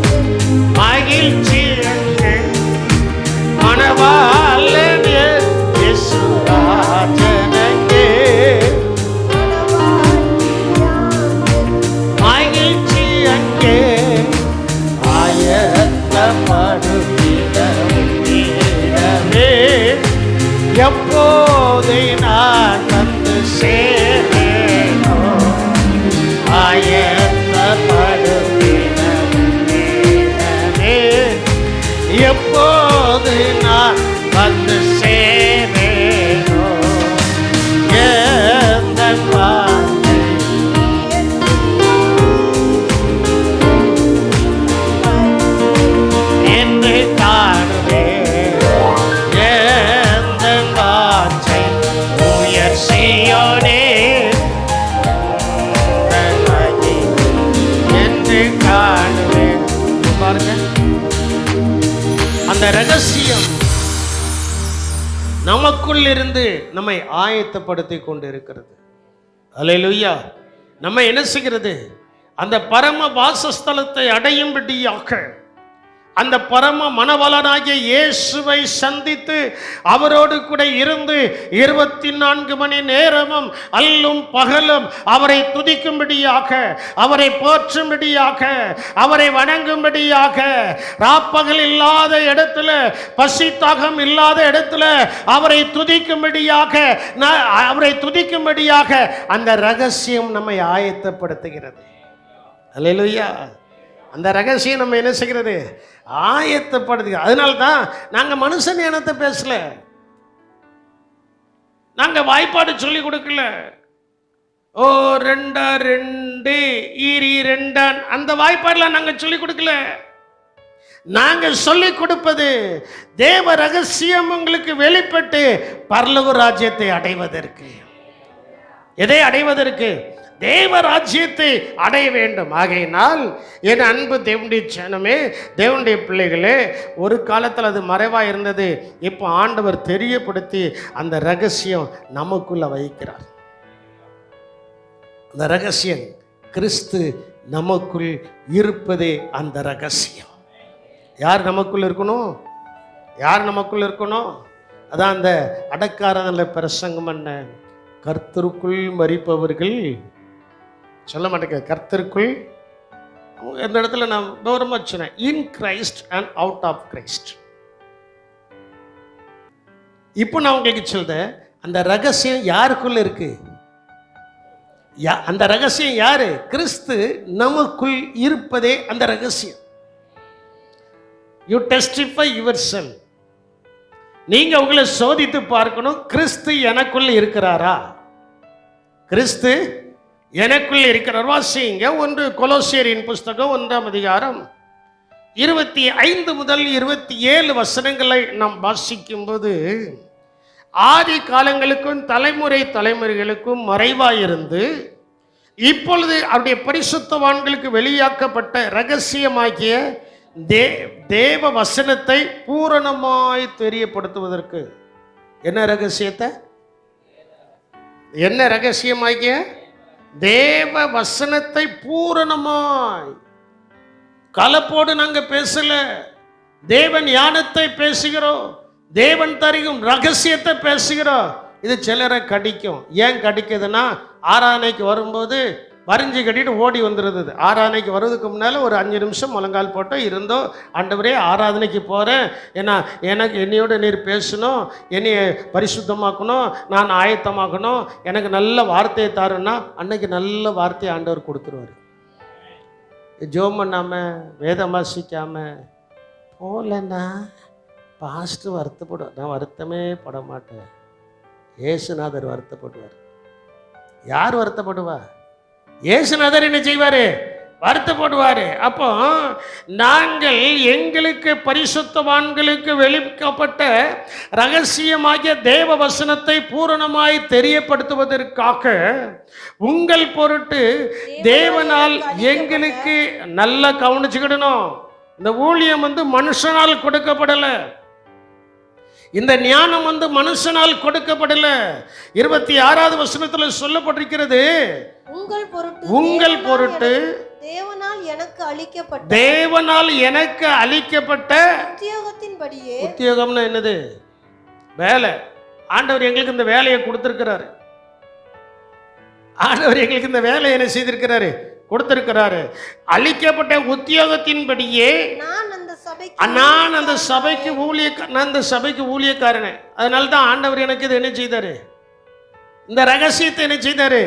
மகிழ்ச்சி அங்கே. மணவாளன் என் இயேசு ராஜனங்கே, மகிழ்ச்சி அங்கே. ஆயத்தப்படுத்திடமே, எப்போது நான் வந்து சேர்வேனோ. ஆயத்தப்படுத்திடமே, எப்போது நான் வந்து சேர்வேனோ. எந்தன் வாஞ்சை என்று காண்பேன். எந்தன் வாஞ்சை உயர் சீயோனே என்று காண்பேன். பாருங்க, அந்த ரகசியம் நமக்குள் இருந்து நம்மை ஆயத்தப்படுத்தி கொண்டு இருக்கிறது. அல்லேலூயா. நம்ம என்ன செய்கிறது? அந்த பரம வாசஸ்தலத்தை அடையும்படியாக அந்த பரம மணவாளனாகிய இயேசுவை சந்தித்து அவரோடு கூட இருந்து 24 மணி நேரமும் அல்லும் பகலும் அவரை துதிக்கும்படியாக, அவரை போற்றும்படியாக, அவரை வணங்கும்படியாக, ராப்பகல் இல்லாத இடத்துல, பசி தாகம் இல்லாத இடத்துல அவரை துதிக்கும்படியாக அந்த ரகசியம் நம்மை ஆயத்தப்படுத்துகிறது. அல்லேலூயா. அந்த ரகசியம் நம்ம என்ன செய்கிறது? ஆயத்தப்படுது. அதனால தான் நாங்கள் மனுஷ ஞானத்தை பேசல, நாங்கள் வாய்ப்பாடு சொல்லி கொடுக்கல. ஓ 2 2 ஈரி 2 அந்த வாய்ப்பாடுலாம் நாங்கள் சொல்லி கொடுக்கல. நாங்கள் சொல்லி கொடுப்பது தேவ ரகசியம் உங்களுக்கு வெளிப்பட்டு பரலோக ராஜ்யத்தை அடைவதற்கு. எதை அடைவதற்கு? தேவ ராஜ்யத்தை அடைய வேண்டும். ஆகையினால் என் அன்பு தேவனுடைய ஜனமே, தேவனுடைய பிள்ளைகளே, ஒரு காலத்தில் அது மறைவாக இருந்தது. இப்போ ஆண்டவர் தெரியப்படுத்தி அந்த ரகசியம் நமக்குள்ள வைக்கிறார். அந்த ரகசியம் கிறிஸ்து நமக்குள் இருப்பதே அந்த ரகசியம். யார் நமக்குள் இருக்கணும்? யார் நமக்குள் இருக்கணும்? அதான் அந்த அடக்காரனில் பிரசங்கம் பண்ண, கர்த்தருக்குள் மரிப்பவர்கள் சொல்ல மாட்டேங்க. கர்த்தருக்குள், இந்த இடத்துல நான் கௌரவமாக சொன்னேன், in Christ and out of Christ. இப்போ நான் உங்களுக்கு சொல்றேன், அந்த ரகசியம் யாருக்குள்ள இருக்கு? அந்த ரகசியம் யாரு? கிறிஸ்து நமக்குள் இருப்பதே அந்த ரகசியம். யூ டெஸ்டிஃபை யுவர் செல். நீங்க உங்களை சோதித்து பார்க்கணும், கிறிஸ்து எனக்குள் இருக்கிறாரா? கிறிஸ்து எனக்குள் இருக்கிறார். வாசிங்க 1 கொலோசியரின் புஸ்தகம் 1ஆம் அதிகாரம் 25 முதல் 27 வசனங்களை நாம் வாசிக்கும் போது, ஆதி காலங்களுக்கும் தலைமுறை தலைமுறைகளுக்கும் மறைவாயிருந்து இப்பொழுது அவருடைய பரிசுத்தவான்களுக்கு வெளியாக்கப்பட்ட ரகசியமாகிய தேவ வசனத்தை பூரணமாய் தெரியப்படுத்துவதற்கு. என்ன ரகசியத்தை? என்ன ரகசியமாகிய தேவ வசனத்தை பூரணமாய். கலப்போடு நாங்க பேசல, தேவன் ஞானத்தை பேசுகிறோம், தேவன் தருகும் ரகசியத்தை பேசுகிறோம். இது சிலரை கடிக்கும். ஏன் கடிக்குதுன்னா, ஆராதனைக்கு வரும்போது வரிஞ்சு கட்டிட்டு ஓடி வந்துடுது. ஆராதனைக்கு வர்றதுக்கு முன்னால் ஒரு 5 நிமிஷம் முழங்கால் போட்டோ இருந்தோ, ஆண்டவரே ஆராதனைக்கு போகிறேன், ஏன்னா எனக்கு என்னையோட நீர் பேசணும், என்னைய பரிசுத்தமாக்கணும், நான் ஆயத்தமாக்கணும், எனக்கு நல்ல வார்த்தையை தாருன்னா அன்னைக்கு நல்ல வார்த்தையை ஆண்டவர் கொடுத்துருவார். ஜோம் பண்ணாமல் வேதம் வாசிக்காமல் போகலன்னா பாஸ்ட்டு வருத்தப்படும். நான் வருத்தமே பட மாட்டேன். ஏசுநாதர் வருத்தப்படுவார். யார் வருத்தப்படுவா? ஏசுநாதர் என்ன செய்வார்? வருத்தப்படுவார். அப்போ நாங்கள் எங்களுக்கு பரிசுத்தவான்களுக்கு வெளிக்கப்பட்ட ரகசியமாகிய தேவ வசனத்தை பூரணமாய் தெரியப்படுத்துவதற்காக உங்கள் பொருட்டு தேவனால் எங்களுக்கு நல்லா கவனிச்சுக்கிடணும். இந்த ஊழியம் மனுஷனால் கொடுக்கப்படலை, இந்த ஞானம் மனுஷனால் கொடுக்கப்படல. 26வது வசனத்தில் சொல்லப்பட்டிருக்கிறது, உங்கள் பொருட்டு தேவனால் எனக்கு அளிக்கப்பட்ட உத்தியோகத்தின்படியே. உத்தியோகம்னா என்னது? வேலை. ஆண்டவர் எங்களுக்கு இந்த வேலையை கொடுத்திருக்கிறாரு. ஆண்டவர் எங்களுக்கு இந்த வேலையை என்ன செய்திருக்கிறாரு? கொடுத்திருக்கிறாரு. அளிக்கப்பட்ட உத்தியோகத்தின்படியே நான் அந்த சபைக்கு ஊழியக்காரனே. அதனால தான் ஆண்டவர் எனக்கு இது என்ன செய்தாரு? இந்த ரகசியத்தை என்ன செய்தாரு?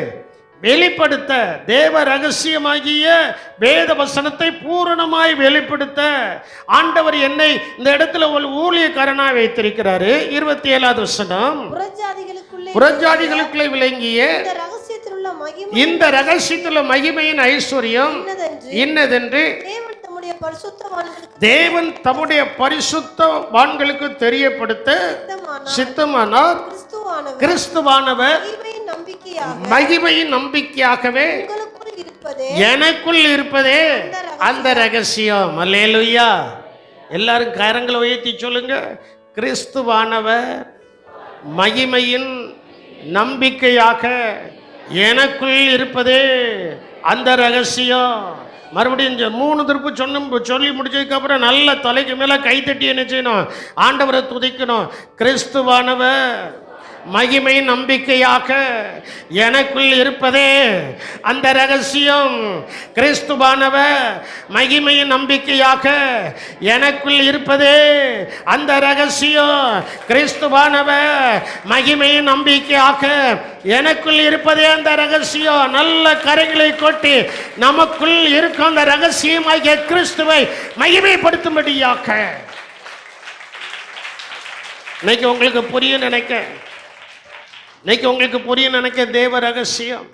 வெளிப்படுத்த. தேவ ரகசியமாகிய வேத வசனத்தை பூரணமாய் வெளிப்படுத்த ஆண்டவர் என்னை இந்த இடத்துல ஒரு ஊழியக்காரனாய் வைத்திருக்கிறாரு. 27வது வசனம், புறஜாதிகளுக்குள்ளே விளங்கிய இந்த ரகசியத்தில் மகிமையின் ஐஸ்வர்யம் இன்னதென்று தேவன் தம்முடைய பரிசுத்தவான்களுக்கு தெரியப்படுத்த சித்தமானார். கிறிஸ்துவானவர் மகிமையின் நம்பிக்கையாகவே எனக்குள் இருப்பதே அந்த ரகசியம். அல்லேலூயா. எல்லாரும் கரங்களை உயர்த்தி சொல்லுங்க, கிறிஸ்துவானவர் மகிமையின் நம்பிக்கையாக எனக்குள் இருப்பதே அந்த ரகசியம். மறுபடியும் 3 திருப்பு சொல்லி முடிச்சதுக்கு அப்புறம் நல்ல தலைக்கு மேல கைத்தட்டி என்ன செய்யணும்? ஆண்டவரை துதிக்கணும். கிறிஸ்துவானவர் மகிமை நம்பிக்கையாக எனக்குள் இருப்பதே அந்த ரகசியம். கிறிஸ்துவானவர் மகிமையின் நம்பிக்கையாக எனக்குள் இருப்பதே அந்த ரகசியம். கிறிஸ்துவானவர் மகிமையின் நம்பிக்கையாக எனக்குள் இருப்பதே அந்த ரகசியம். நல்ல கரைகளை கொட்டி நமக்குள் இருக்கும் அந்த ரகசியமாகிய கிறிஸ்துவை மகிமைப்படுத்தும்படியாக. இன்னைக்கு உங்களுக்கு புரியும் நினைக்க தேவ ரகசியம்.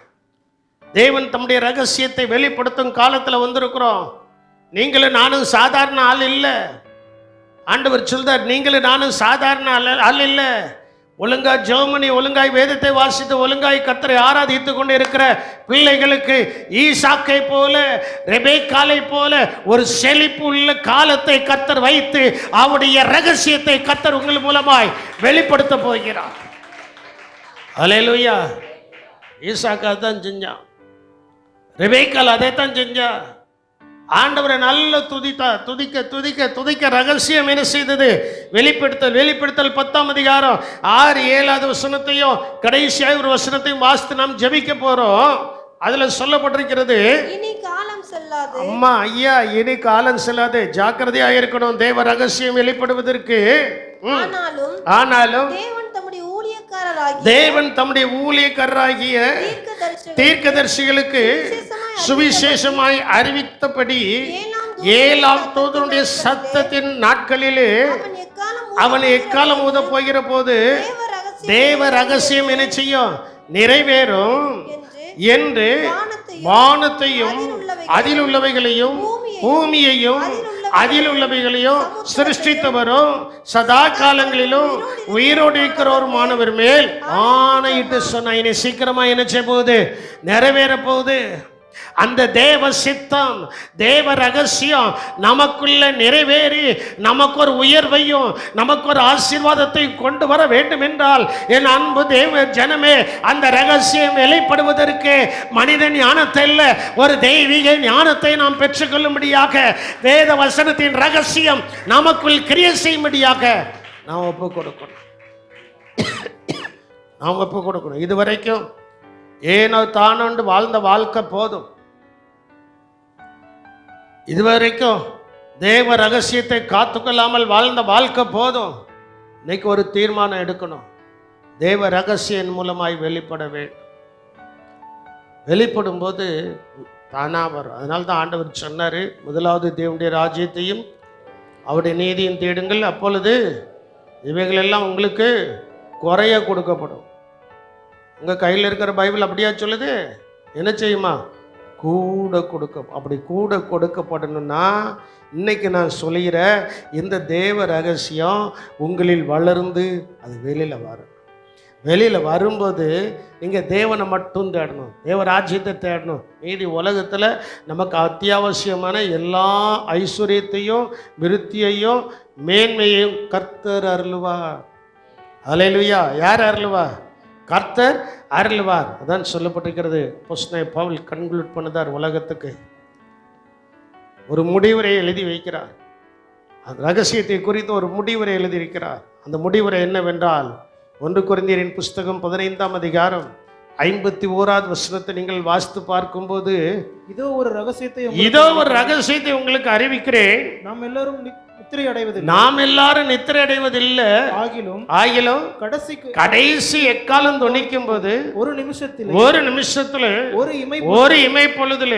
தேவன் தம்முடைய ரகசியத்தை வெளிப்படுத்தும் காலத்தில் வந்திருக்கிறோம். நீங்களும் நானும் சாதாரண ஆள் இல்லை. ஆண்டவர் சொல்றார், நீங்களும் நானும் சாதாரண ஆள் இல்லை. ஒழுங்காய் ஜெபமணி, ஒழுங்காய் வேதத்தை வாசித்து, ஒழுங்காய் கர்த்தரை ஆராதித்து கொண்டு இருக்கிற பிள்ளைகளுக்கு ஈசாக்கை போல, ரெபேக்காலை போல ஒரு செழிப்பு உள்ள காலத்தை கர்த்தர் வைத்து அவருடைய ரகசியத்தை கர்த்தர் உங்கள் மூலமாய் வெளிப்படுத்த போகிறார். அல்லேலூயா. ஈசாக்கா தான் செஞ்சான், ரெபேக்கால் அதை தான் செஞ்சா. ஆண்டவரை நல்ல துதிக்க ரகசியம் என்ன செய்தது? வெளிப்படுத்தல் 10ஆம் அதிகாரம் 6, 7வது வசனத்தையும் கடைசியாக ஒரு வசனத்தையும் வாசித்து நாம் ஜெபிக்க போறோம். அதுல சொல்லப்பட்டிருக்கிறது, இனி காலம் செல்லாது. அம்மா ஐயா, இனி காலம் செல்லாது. ஜாக்கிரதையாக இருக்கணும் தேவ ரகசியம் வெளிப்படுவதற்கு. ஆனாலும் தேவன் தம்முடைய ஊழியக்காரர் ஊழியக்காரராகிய தேவன் தம்முடைய ஊழியக்காரராகிய தீர்க்கதரிசிகளுக்கு சுவிசேஷமாய் அறிவித்தபடி ஏழாம் தூதனுடைய சத்தத்தின் நாட்களிலே அவன் எக்காலம் ஊத போகிற போது தேவ ரகசியம் என்ன செய்யும்? நிறைவேறும் என்று வானத்தையும் அதில் உள்ளவைகளையும் பூமியையும் அதில் உள்ளவைகளையும் சிருஷ்டித்தவரும் சதா காலங்களிலும் உயிரோடு இருக்கிறவருமானவர் மேல் ஆணையிட்டு சொன்ன இனி சீக்கிரமா என்ன செய்ய போகுது? நிறைவேற போகுது. அந்த தேவ சித்தம், தேவ ரகசியம் நமக்குள்ள நிறைவேறி நமக்கு ஒரு உயர்வையும் நமக்கு ஒரு ஆசீர்வாதத்தை கொண்டு வர வேண்டும் என்றால், என் அன்பு தேவ ஜனமே, அந்த ரகசியம் வெளிப்படுவதற்கு மனித ஞானத்தை இல்ல, ஒரு தெய்வீக ஞானத்தை நாம் பெற்றுக்கொள்ளும்படியாக வேத வசனத்தின் ரகசியம் நமக்குள் கிரியை செய்யும்படியாக நாம் ஒப்பு கொடுக்கணும். நாம் ஒப்பு கொடுக்கணும். இதுவரைக்கும் ஏனோ தானோண்டு வாழ்ந்த வாழ்க்கை போதும். இதுவரைக்கும் தேவ ரகசியத்தை காத்துக்கொள்ளாமல் வாழ்ந்த வாழ்க்கை போதும். இன்னைக்கு ஒரு தீர்மானம் எடுக்கணும். தேவ ரகசியம் மூலமாய் வெளிப்பட வேண்டும். வெளிப்படும் போது தானா வரும். அதனால தான் ஆண்டவர் சொன்னார், முதலாவது தேவனுடைய ராஜ்யத்தையும் அவருடைய நீதியும் தேடுங்கள், அப்பொழுது இவைகளெல்லாம் உங்களுக்கு குறைய கொடுக்கப்படும். உங்கள் கையில் இருக்கிற பைபிள் அப்படியா சொல்லுது? என்ன செய்யுமா? கூட கொடுக்க. அப்படி கூட கொடுக்கப்படணும்னா இன்னைக்கு நான் சொல்லுகிற இந்த தேவ ரகசியம் உங்களில் வளர்ந்து அது வெளியில் வரும். வெளியில் வரும்போது நீங்கள் தேவனை மட்டும் தேடணும், தேவ ராஜ்யத்தை தேடணும். மீதி உலகத்தில் நமக்கு அத்தியாவசியமான எல்லா ஐஸ்வர்யத்தையும் விருத்தியையும் மேன்மையையும் கர்த்தர் அருளுவார். அல்லேலூயா. யார் அருளுவார்? கர்த்தர் அருள்வார். அதான் சொல்லப்பட்டிருக்கிறது. அப்போஸ்தலன் பவுல் கன்க்ளூட் பண்ணுதார். உலகத்துக்கு ஒரு முடிவுரை எழுதி வைக்கிறார். அந்த ரகசியத்தை குறித்து ஒரு முடிவுரை எழுதியிருக்கிறார். அந்த முடிவுரை என்னவென்றால், 1 கொரிந்தியரின் புஸ்தகம் 15ஆம் அதிகாரம் 51வது வசனத்தை நீங்கள் வாசித்து பார்க்கும்போது, இதோ ஒரு ரகசியத்தை உங்களுக்கு அறிவிக்கிறேன், நாம் எல்லாரும் நித்திரை அடைவதில்லை, ஆகிலும் கடைசி எக்காலம் தொனிக்கும் போது ஒரு நிமிஷத்துல ஒரு இமை பொழுதுல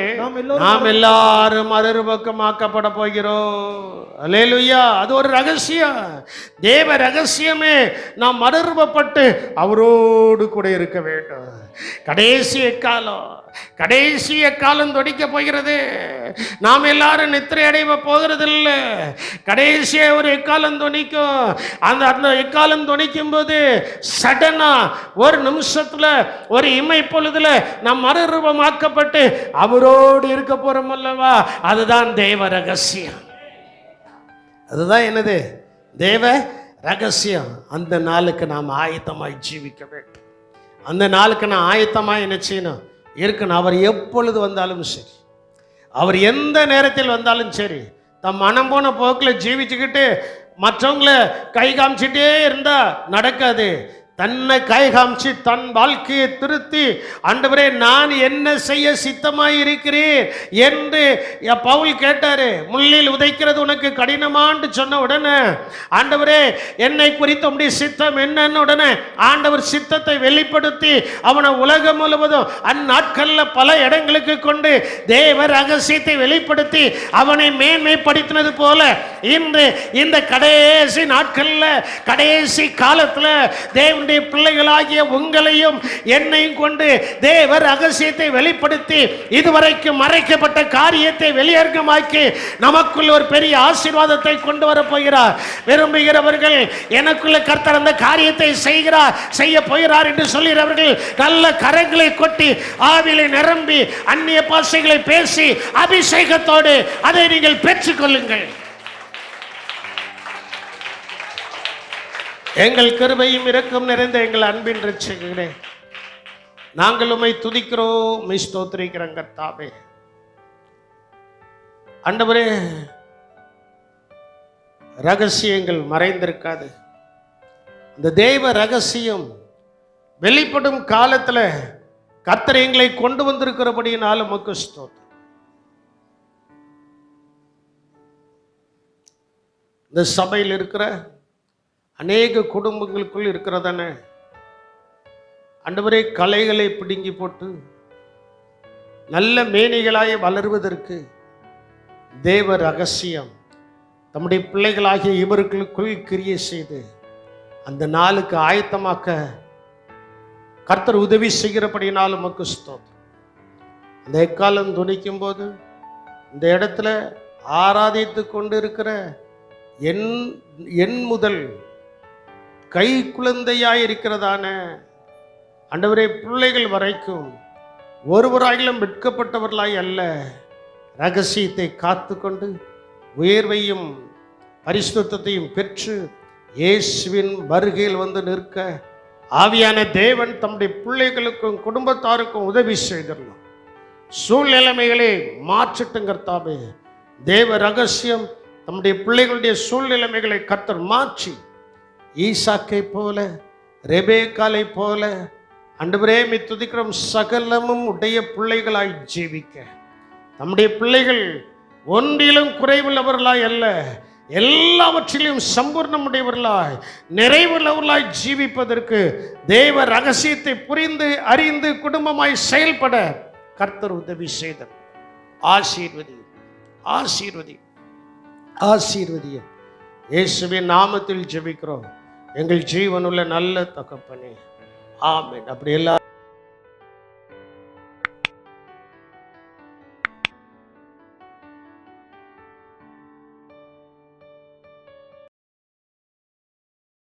நாம் எல்லாரும் மறுபக்கமாக்கப்பட போகிறோம். அல்லேலூயா. அது ஒரு ரகசியம், தேவ ரகசியமே. நாம் மறுரூபப்பட்டு அவரோடு கூட இருக்க வேண்டும். கடைசி எக்காலம் தொடிக்க போகிறது. நாம் எல்லாரும் நித்திரை அடைவ போகிறது இல்லை. கடைசியா ஒரு எக்காலம் தொனிக்கும். அந்த எக்காலம் தொனிக்கும் போது சடனா ஒரு நிமிஷத்துல ஒரு இமை பொழுதுல நாம் மறுரூபமாக்கப்பட்டு அவரோடு இருக்க போறோம் அல்லவா? அதுதான் தேவ ரகசியம். அதுதான் என்னது? தேவ ரகசியம். அந்த நாளுக்கு நாம் ஆயத்தமாய் ஜீவிக்க வேண்டும். அந்த நாளுக்கு நான் ஆயத்தமாக என்ன செய்யணும்? இருக்கணும். அவர் எப்பொழுது வந்தாலும் சரி, அவர் எந்த நேரத்தில் வந்தாலும் சரி, தம் மனம் போன போக்கில் ஜீவிச்சுக்கிட்டு மற்றவங்களை கை காமிச்சிட்டே இருந்தா நடக்காது. தன்னை கை காமிச்சு தன் வாழ்க்கையை திருத்தி, ஆண்டவரே நான் என்ன செய்ய சித்தமாய் இருக்கிறேன் என்று பவுல் கேட்டாரு. முள்ளில் உதைக்கிறது உனக்கு கடினமான்னு சொன்ன உடனே, ஆண்டவரே என்னை குறித்த உடைய சித்தம் என்னன்னு உடனே ஆண்டவர் சித்தத்தை வெளிப்படுத்தி அவனை உலகம் முழுவதும் அந்நாட்களில் பல இடங்களுக்கு கொண்டு தேவ ரகசியத்தை வெளிப்படுத்தி அவனை மேன்மைப்படுத்தினது போல இன்று இந்த கடைசி நாட்களில், கடைசி காலத்தில் தேவனுடைய பிள்ளைகளாகிய உங்களையும் என்னையும் கொண்டு தேவ ரகசியத்தை வெளிப்படுத்தி இதுவரைக்கும் மறைக்கப்பட்ட காரியத்தை வெளியரங்கமாக்கி நமக்குள்ள ஒரு பெரிய ஆசீர்வாதத்தை கொண்டு வர போகிறார். விரும்புகிறவர்கள், எனக்குள்ள கர்த்தர் அந்த காரியத்தை செய்ய போகிறார் என்று சொல்கிறவர்கள் நல்ல கரங்களை கொட்டி ஆவிலை நிரம்பி அந்நிய பாஷைகளை பேசி அபிஷேகத்தோடு அதை நீங்கள் பெற்றுக்கொள்ளுங்கள். எங்கள் கிருபையும் இரக்கம் நிறைந்த எங்கள் அன்பின் ரட்சகரே, நாங்கள் உம்மை துதிக்கிறோம், உம்மை ஸ்தோத்திரிக்கிறோம் கர்த்தாவே. ஆண்டவரே, ரகசியங்கள் மறைந்திருக்காது. இந்த தேவ ரகசியம் வெளிப்படும் காலத்தில் கர்த்தர் எங்களை கொண்டு வந்திருக்கிறபடியினால உமக்கு ஸ்தோத்திரம். இந்த சபையில் இருக்கிற அநேக குடும்பங்களுக்குள் இருக்கிறதானே ஆண்டவரே களைகளை பிடுங்கி போட்டு நல்ல மேனிகளாய் வளருவதற்கு தேவ ரகசியம் தம்முடைய பிள்ளைகளாகிய இவர்களுக்குள் கிரியை செய்து அந்த நாளுக்கு ஆயத்தமாக்க கர்த்தர் உதவி செய்கிறபடினாலும் உமக்கு ஸ்தோத்திரம். அந்த எக்காலம் துணிக்கும் போது இந்த இடத்துல ஆராதித்து கொண்டு இருக்கிற என் முதல் கை குழந்தையாய் இருக்கிறதான ஆண்டவரே பிள்ளைகள் வரைக்கும் ஒருவராயிலும் வெட்கப்பட்டவர்களாய் அல்ல, ரகசியத்தை காத்து கொண்டு உயர்வையும் பரிசுத்தத்தையும் பெற்று இயேசுவின் வருகையில் வந்து நிற்க ஆவியான தேவன் தம்முடைய பிள்ளைகளுக்கும் குடும்பத்தாருக்கும் உதவி செய்திடலாம். சூழ்நிலைமைகளை மாற்றட்டும் கர்த்தாவே. தேவ ரகசியம் தம்முடைய பிள்ளைகளுடைய சூழ்நிலைமைகளை கர்த்தர் மாற்றி ஈசாக்கை போல ரெபேக்காலை போல ஆண்டவரே துதிக்கிறோம் சகலமும் உடைய பிள்ளைகளாய் ஜீவிக்க நம்முடைய பிள்ளைகள் ஒன்றிலும் குறைவுள்ளவர்களாய் அல்ல, எல்லாவற்றிலும் சம்பூர்ணமுடையவர்களாய் நிறைவுள்ளவர்களாய் ஜீவிப்பதற்கு தேவ ரகசியத்தை புரிந்து அறிந்து குடும்பமாய் செயல்பட கர்த்தர் உதவி செய்தார். ஆசீர்வதியும் ஆசீர்வதியும் ஆசீர்வதியும். இயேசுவின் நாமத்தில் ஜெபிக்கிறோம் எங்கள் ஜீவனுள்ள நல்ல தகப்பனே, ஆமென். அப்படி எல்லாம்